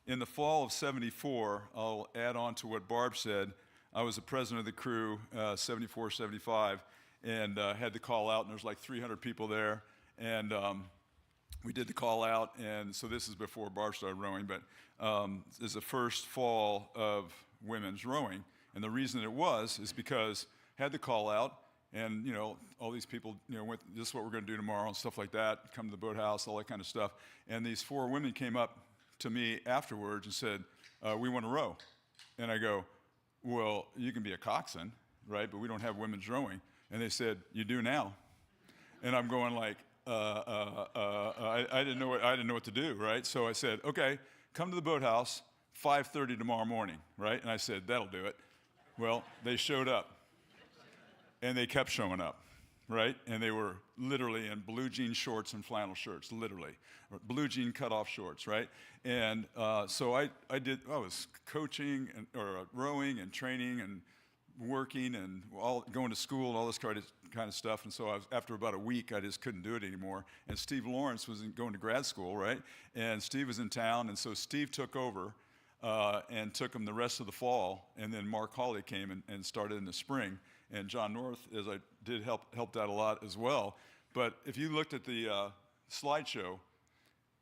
[SPEAKER 17] In the fall of '74, I'll add on to what Barb said. I was the president of the crew, 74, 75, and had the call out, and there was like 300 people there. And we did the call out, and so this is before Barb started rowing, but this is the first fall of women's rowing. And the reason it was is because I had the call out, and all these people went, this is what we're going to do tomorrow and stuff like that, come to the boathouse, all that kind of stuff. And these 4 women came up to me afterwards and said, we want to row. And I go, well, you can be a coxswain, right? But we don't have women's rowing. And they said, you do now. And I'm going like, I didn't know what to do, right? So I said, okay, come to the boathouse, 5:30 tomorrow morning, right? And I said, that'll do it. Well, they showed up, and they kept showing up, right? And they were literally in blue jean shorts and flannel shirts, literally, or blue jean cutoff shorts, right? And so I was coaching or rowing and training and working and going to school and all this kind of stuff. And so after about a week, I just couldn't do it anymore. And Steve Lawrence was going to grad school, right? And Steve was in town, and so Steve took over and took him the rest of the fall. And then Mark Hawley came and started in the spring. And John North, as I did, helped out a lot as well. But if you looked at the slideshow,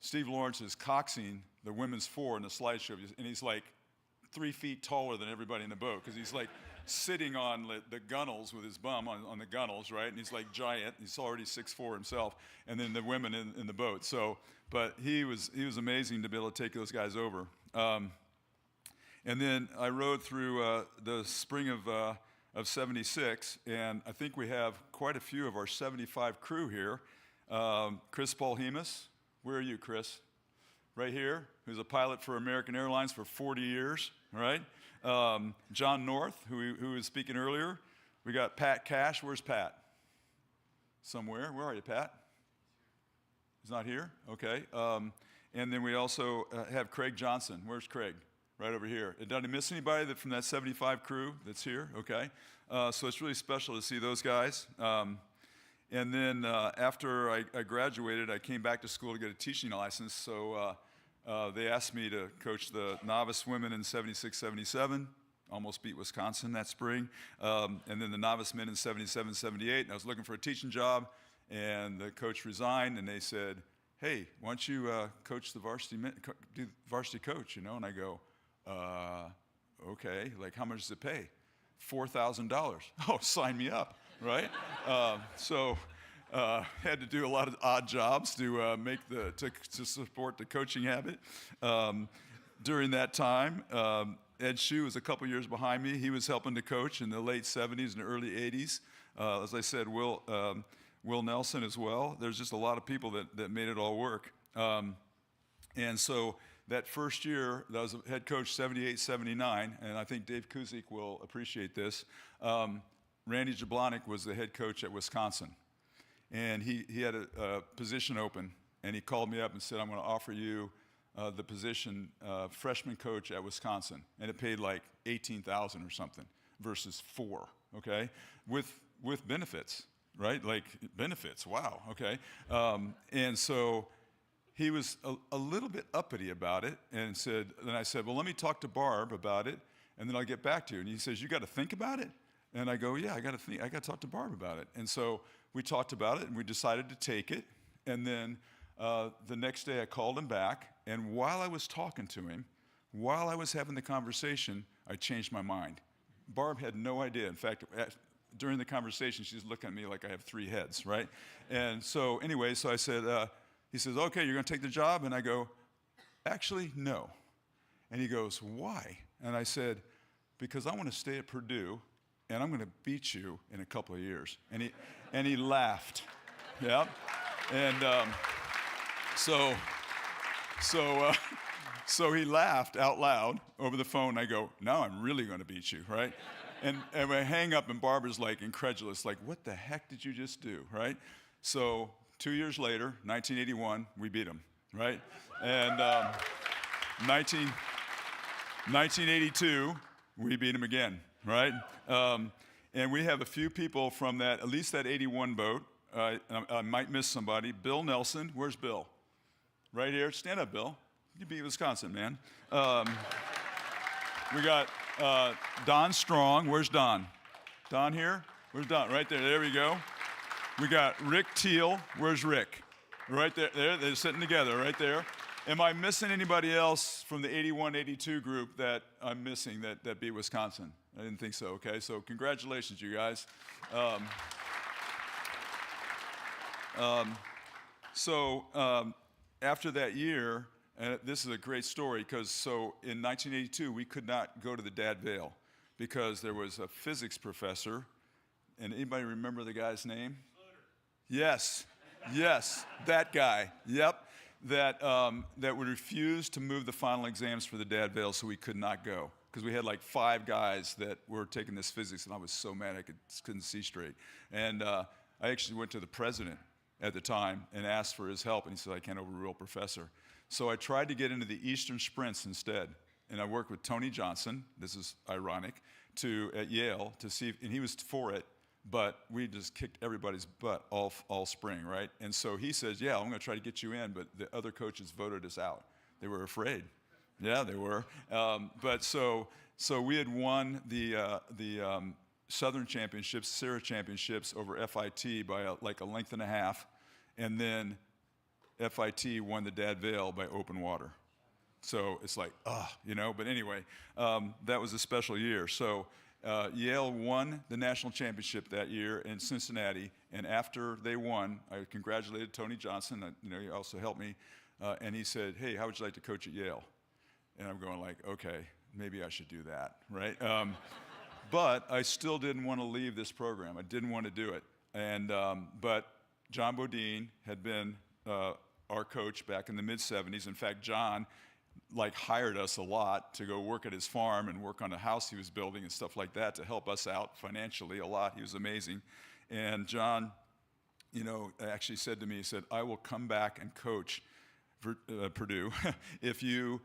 [SPEAKER 17] Steve Lawrence is coxing the women's 4 in the slideshow, and he's like 3 feet taller than everybody in the boat because he's like sitting on the gunnels with his bum on the gunnels, right? And he's like giant. He's already 6'4" himself, and then the women in the boat. So, but he was amazing to be able to take those guys over. And then I rode through the spring of '76, and I think we have quite a few of our '75 crew here. Chris Paulhemus, where are you, Chris? Right here, who's a pilot for American Airlines for 40 years, right? John North, who was speaking earlier. We got Pat Cash. Where's Pat? Somewhere. Where are you, Pat? He's not here? Okay. And then we also have Craig Johnson. Where's Craig? Right over here. Did I miss anybody from that '75 crew that's here? Okay. So it's really special to see those guys. And then after I graduated, I came back to school to get a teaching license. So they asked me to coach the novice women in '76, '77. Almost beat Wisconsin that spring. And then the novice men in '77, '78. And I was looking for a teaching job, and the coach resigned, and they said, hey, why don't you coach the varsity, do varsity coach, And I go, okay, like how much does it pay? $4,000. Oh, sign me up, right? Had to do a lot of odd jobs to to support the coaching habit. During that time, Ed Shue was a couple years behind me. He was helping to coach in the late 70s and early 80s. As I said, Will Nelson as well. There's just a lot of people that made it all work. And so that first year, that was head coach 78, 79, and I think Dave Kuzik will appreciate this. Randy Jablonec was the head coach at Wisconsin. And he had a position open, and he called me up and said, I'm going to offer you the position freshman coach at Wisconsin. And it paid like $18,000 or something versus $4,000, okay? With benefits, right? Like benefits, wow, okay? And so he was a little bit uppity about it and then I said, well, let me talk to Barb about it, and then I'll get back to you. And he says, you got to think about it? And I go, yeah, I got to talk to Barb about it. And so we talked about it, and we decided to take it. And then the next day I called him back, and while I was talking to him, while I was having the conversation, I changed my mind. Barb had no idea. In fact, during the conversation, she's looking at me like I have 3 heads, right? And so anyway, so I said, he says, okay, you're going to take the job? And I go, actually, no. And he goes, why? And I said, because I want to stay at Purdue, and I'm going to beat you in a couple of years. And he laughed. Yeah. And so he laughed out loud over the phone. I go, now I'm really going to beat you, right? And I hang up, and Barbara's like incredulous, like, what the heck did you just do, right? So 2 years later, 1981, we beat him, right? And 1982, we beat him again, right? And we have a few people from that, at least that 81 boat. I might miss somebody. Bill Nelson, where's Bill? Right here. Stand up, Bill. You beat Wisconsin, man. We got Don Strong. Where's Don? Don here? Where's Don? Right there. There we go. We got Rick Teal. Where's Rick? Right there. There. They're sitting together right there. Am I missing anybody else from the 81-82 group that I'm missing that beat Wisconsin? I didn't think so. Okay, so congratulations, you guys. After that year, and this is a great story because in 1982 we could not go to the Dad Vale because there was a physics professor, and anybody remember the guy's name? Yes, that guy. Yep, that would refuse to move the final exams for the Dad Vale, so we could not go because we had like 5 guys that were taking this physics, and I was so mad I couldn't see straight. And I actually went to the president at the time and asked for his help, and he said, I can't overrule professor. So I tried to get into the Eastern Sprints instead, and I worked with Tony Johnson, this is ironic, at Yale to see, and he was for it, but we just kicked everybody's butt all spring, right? And so he says, yeah, I'm going to try to get you in, but the other coaches voted us out. They were afraid. Yeah, they were. But so we had won the Southern Championships, Sarah Championships over FIT by like a length and a half, and then FIT won the Dad Vale by open water. So it's like, but anyway, that was a special year. So Yale won the national championship that year in Cincinnati, and after they won, I congratulated Tony Johnson, he also helped me, and he said, hey, how would you like to coach at Yale? And I'm going like, okay, maybe I should do that, right? But I still didn't want to leave this program. I didn't want to do it. And but John Bodine had been our coach back in the mid-'70s. In fact, John hired us a lot to go work at his farm and work on a house he was building and stuff like that to help us out financially a lot. He was amazing. And John, actually said to me, he said, I will come back and coach Purdue if you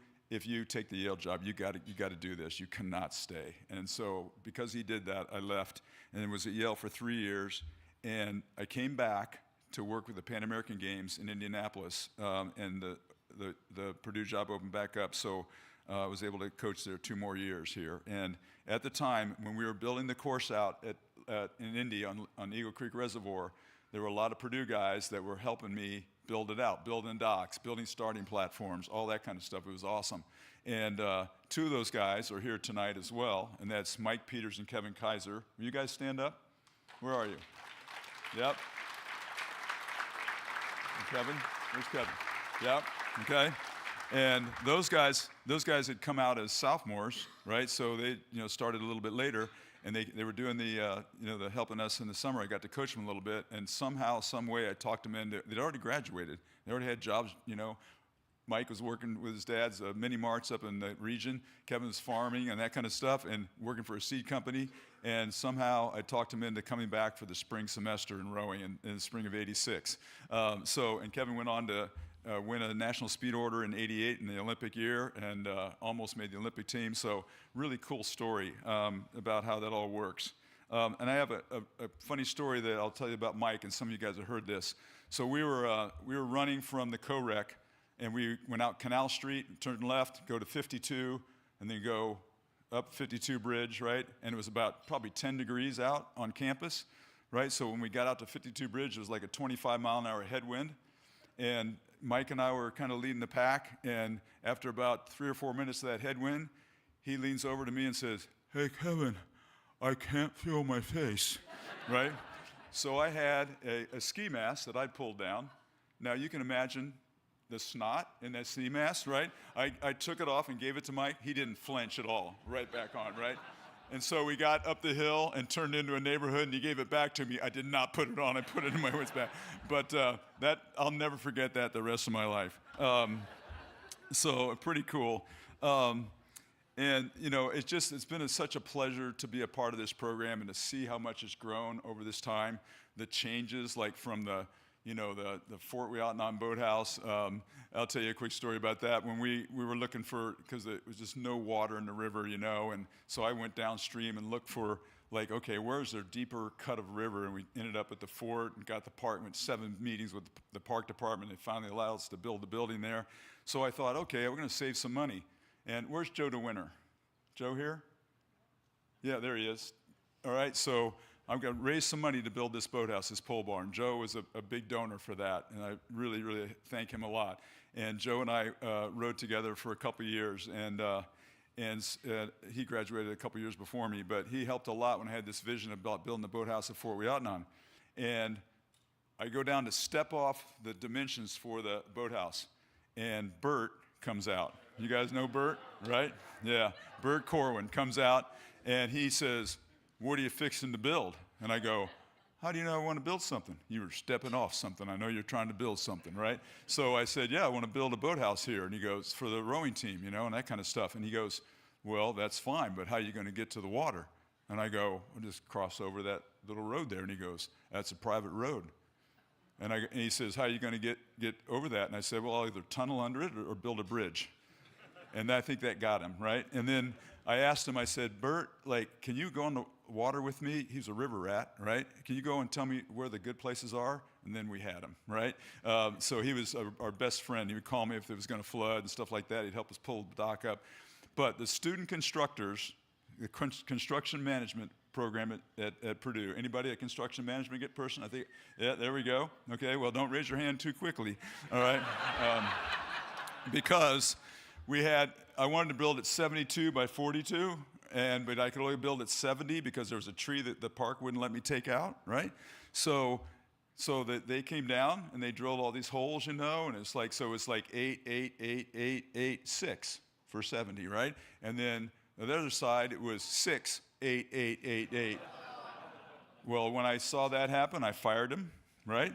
[SPEAKER 17] take the Yale job. You got to do this. You cannot stay. And so because he did that, I left and was at Yale for 3 years. And I came back to work with the Pan American Games in Indianapolis, and the Purdue job opened back up. So I was able to coach there 2 more years here. And at the time, when we were building the course out in Indy on Eagle Creek Reservoir, there were a lot of Purdue guys that were helping me build it out, building docks, building starting platforms, all that kind of stuff. It was awesome. And two of those guys are here tonight as well, and that's Mike Peters and Kevin Kaiser. Will you guys stand up? Where are you? Yep. And Kevin? Where's Kevin? Yep. Okay. And those guys had come out as sophomores, right? So they, started a little bit later, and they were doing the helping us in the summer. I got to coach them a little bit, and somehow, some way, I talked them into. They'd already graduated. They already had jobs. Mike was working with his dad's mini marts up in the region. Kevin was farming and that kind of stuff, and working for a seed company. And somehow I talked him into coming back for the spring semester in rowing in the spring of '86. And Kevin went on to win a national speed order in '88 in the Olympic year, and almost made the Olympic team. So really cool story about how that all works. And I have a funny story that I'll tell you about Mike, and some of you guys have heard this. So we were running from the co-rec, and we went out Canal Street, turned left, go to 52, and then go up 52 Bridge, right? And it was about probably 10 degrees out on campus, right? So when we got out to 52 Bridge, it was like a 25-mile-an-hour headwind. And Mike and I were kind of leading the pack, and after about 3 or 4 minutes of that headwind, he leans over to me and says, "Hey, Kevin, I can't feel my face," right? So I had a ski mask that I'd pulled down. Now you can imagine the snot in that ski mask, right? I took it off and gave it to Mike. He didn't flinch at all, right back on, right? And so we got up the hill and turned into a neighborhood, and he gave it back to me. I did not put it on. I put it in my waistband. But that, I'll never forget that the rest of my life. So pretty cool. And it's been such a pleasure to be a part of this program and to see how much it's grown over this time. The changes, like from the Fort Weotnon boathouse. I'll tell you a quick story about that. When we were looking because there was just no water in the river, and so I went downstream and looked for, like, okay, where's there deeper cut of river? And we ended up at the fort and got the park, went 7 meetings with the park department. They finally allowed us to build the building there. So I thought, okay, we're going to save some money. And where's Joe DeWinter? Joe here? Yeah, there he is. All right, so I'm going to raise some money to build this boathouse, this pole barn. Joe was a big donor for that, and I really, really thank him a lot. And Joe and I rode together for a couple of years, and he graduated a couple of years before me, but he helped a lot when I had this vision about building the boathouse at Fort Weotnon. And I go down to step off the dimensions for the boathouse, and Bert comes out. You guys know Bert, right? Yeah, Bert Corwin comes out, and he says, "What are you fixing to build?" And I go, "How do you know I want to build something?" "You were stepping off something. I know you're trying to build something, right?" So I said, "Yeah, I want to build a boathouse here." And he goes, "For the rowing team, and that kind of stuff." And he goes, "Well, that's fine, but how are you going to get to the water?" And I go, "I'll just cross over that little road there." And he goes, "That's a private road." And he says, "How are you going to get over that?" And I said, "Well, I'll either tunnel under it or build a bridge." And I think that got him, right? And then I asked him, I said, "Bert, can you go on the water with me?" He's a river rat, right? "Can you go and tell me where the good places are?" And then we had him, right? So he was our best friend. He would call me if it was going to flood and stuff like that. He'd help us pull the dock up. But the student constructors, the construction management program at Purdue. Anybody a construction management person? I think, yeah, there we go. Okay, well, don't raise your hand too quickly, all right? Because I wanted to build at 72 by 42, but I could only build at 70 because there was a tree that the park wouldn't let me take out, right? So they came down and they drilled all these holes, and it's like 8, 8, 8, 8, 8, 6 for 70, right? And then on the other side, it was 6, 8, 8, 8, 8. Well, when I saw that happen, I fired him, right?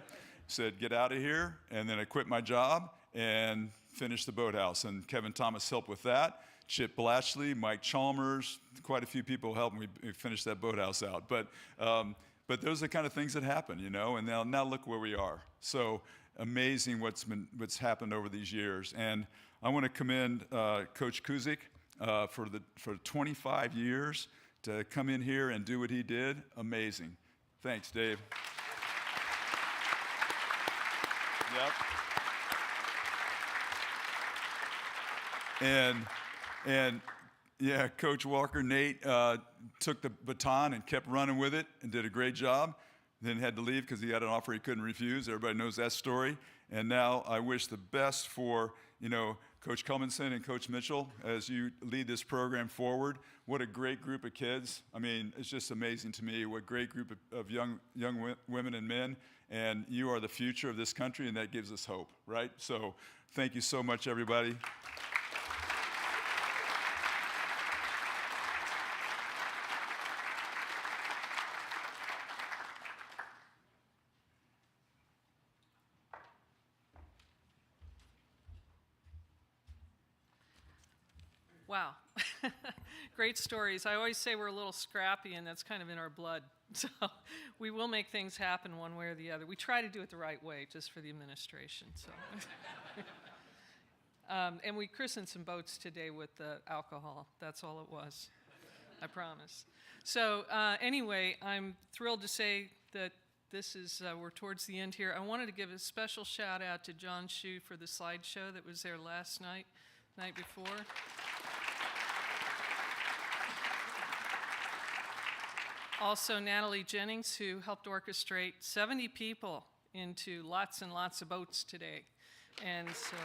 [SPEAKER 17] Said, "Get out of here," and then I quit my job and finished the boathouse. And Kevin Thomas helped with that. Chip Blatchley, Mike Chalmers, quite a few people helped me finish that boathouse out. But those are the kind of things that happen, And now look where we are. So amazing what's happened over these years. And I want to commend Coach Kuzik for 25 years to come in here and do what he did. Amazing. Thanks, Dave. Yep. And yeah, Coach Walker, Nate, took the baton and kept running with it and did a great job. then had to leave because he had an offer he couldn't refuse. Everybody knows that story. And now I wish the best for, Coach Culmanson and Coach Mitchell as you lead this program forward. What a great group of kids. I mean, it's just amazing to me what great group of young women and men. And you are the future of this country, and that gives us hope, right? So thank you so much, everybody.
[SPEAKER 1] Wow. Great stories. I always say we're a little scrappy, and that's kind of in our blood. So we will make things happen one way or the other. We try to do it the right way, just for the administration. So, and we christened some boats today with the alcohol. That's all it was. I promise. So anyway, I'm thrilled to say that this is, we're towards the end here. I wanted to give a special shout out to John Shue for the slideshow that was there last night before. Also, Natalie Jennings, who helped orchestrate 70 people into lots and lots of boats today. And so,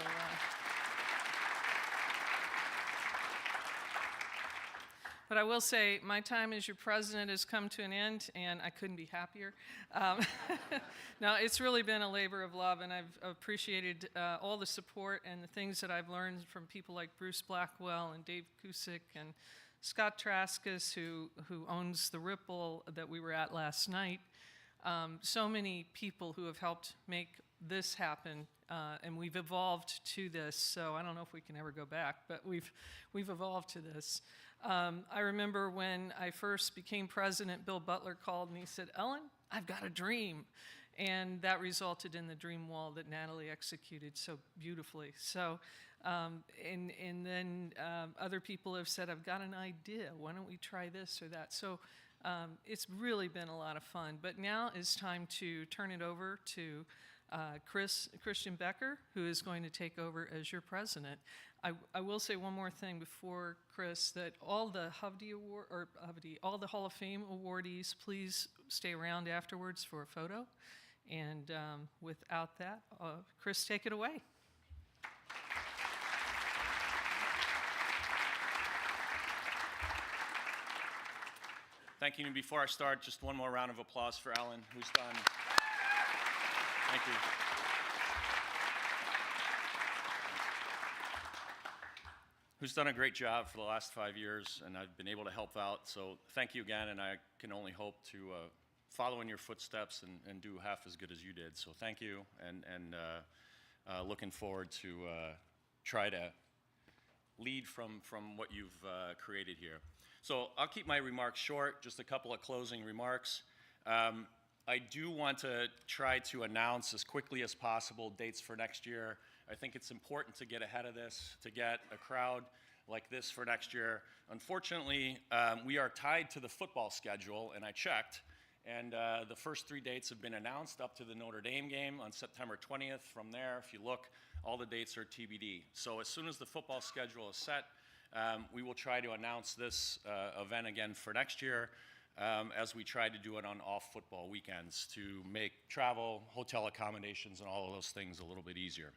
[SPEAKER 1] but I will say, my time as your president has come to an end, and I couldn't be happier. No, it's really been a labor of love, and I've appreciated all the support and the things that I've learned from people like Bruce Blackwell and Dave Cusick and Scott Traskus, who owns the Ripple that we were at last night. So many people who have helped make this happen, and we've evolved to this. So I don't know if we can ever go back, but we've evolved to this. I remember when I first became president, Bill Butler called and he said, "Ellen, I've got a dream." And that resulted in the dream wall that Natalie executed so beautifully. So, and then other people have said, "I've got an idea. Why don't we try this or that?" So it's really been a lot of fun. But now it's time to turn it over to Christian Becker, who is going to take over as your president. I will say one more thing before Chris, that all the all the Hall of Fame awardees, please stay around afterwards for a photo. And without that, Chris, take it away.
[SPEAKER 7] Thank you. And before I start, just one more round of applause for Alan, who's done. Thank you. Who's done a great job for the last 5 years, and I've been able to help out. So thank you again, and I can only hope to follow in your footsteps and do half as good as you did. So thank you, and looking forward to try to lead from what you've created here. So I'll keep my remarks short, just a couple of closing remarks. I do want to try to announce as quickly as possible dates for next year. I think it's important to get ahead of this, to get a crowd like this for next year. Unfortunately, we are tied to the football schedule, and I checked, and the first 3 dates have been announced up to the Notre Dame game on September 20th. From there, if you look, all the dates are TBD. So as soon as the football schedule is set, we will try to announce this event again for next year, as we try to do it on off football weekends to make travel, hotel accommodations, and all of those things a little bit easier.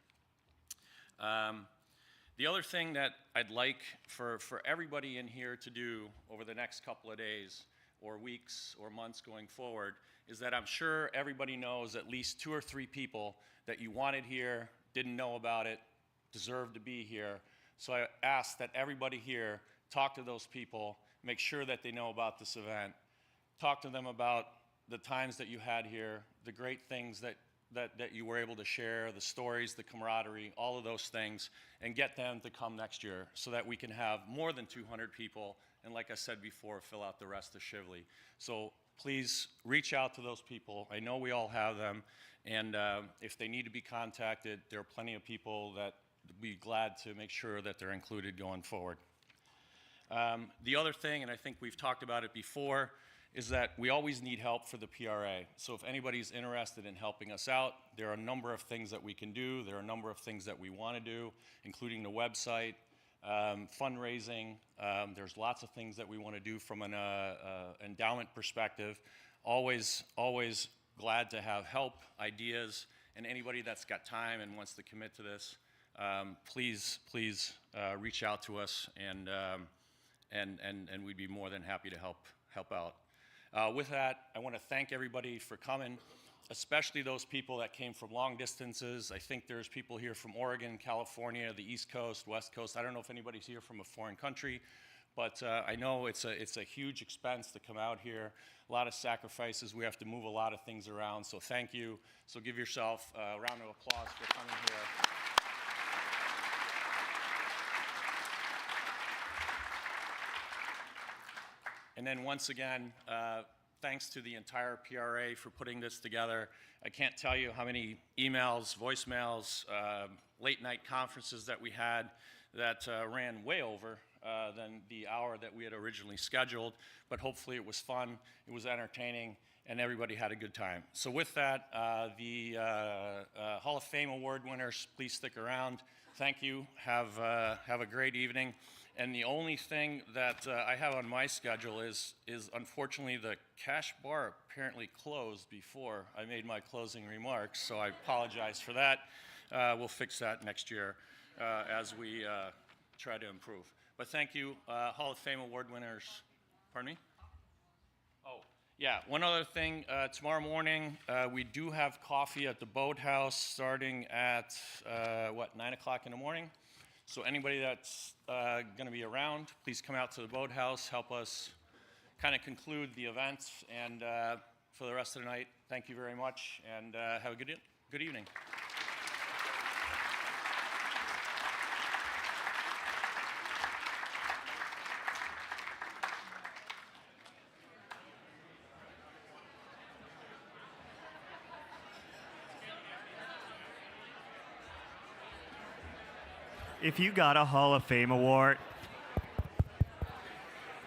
[SPEAKER 7] The other thing that I'd like for everybody in here to do over the next couple of days or weeks or months going forward is that I'm sure everybody knows at least 2 or 3 people that you wanted here, didn't know about it, deserve to be here. So I ask that everybody here talk to those people, make sure that they know about this event, talk to them about the times that you had here, the great things that you were able to share, the stories, the camaraderie, all of those things, and get them to come next year so that we can have more than 200 people, and like I said before, fill out the rest of Shively. So please reach out to those people. I know we all have them, and if they need to be contacted, there are plenty of people that would be glad to make sure that they're included going forward. The other thing, and I think we've talked about it before, is that we always need help for the PRA. So if anybody's interested in helping us out, there are a number of things that we can do. There are a number of things that we want to do, including the website, fundraising. There's lots of things that we want to do from an endowment perspective. Always glad to have help, ideas, and anybody that's got time and wants to commit to this, please reach out to us, and we'd be more than happy to help out. With that, I want to thank everybody for coming, especially those people that came from long distances. I think there's people here from Oregon, California, the East Coast, West Coast. I don't know if anybody's here from a foreign country, but I know it's a huge expense to come out here. A lot of sacrifices. We have to move a lot of things around, so thank you. So give yourself a round of applause for coming here. And then once again, thanks to the entire PRA for putting this together. I can't tell you how many emails, voicemails, late night conferences that we had that ran way over than the hour that we had originally scheduled, but hopefully it was fun, it was entertaining, and everybody had a good time. So with that, the Hall of Fame award winners, please stick around. Thank you, have a great evening. And the only thing that I have on my schedule is unfortunately the cash bar apparently closed before I made my closing remarks, so I apologize for that. We'll fix that next year as we try to improve. But thank you, Hall of Fame award winners. Pardon me? Oh, yeah, one other thing. Tomorrow morning, we do have coffee at the Boathouse starting at, 9 o'clock in the morning? So anybody that's going to be around, please come out to the Boathouse, help us kind of conclude the event. And for the rest of the night, thank you very much, and have a good evening.
[SPEAKER 2] If you got a Hall of Fame award,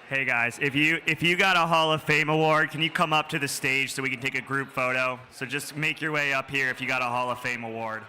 [SPEAKER 2] hey guys, if you got a Hall of Fame award, can you come up to the stage so we can take a group photo? So just make your way up here if you got a Hall of Fame award.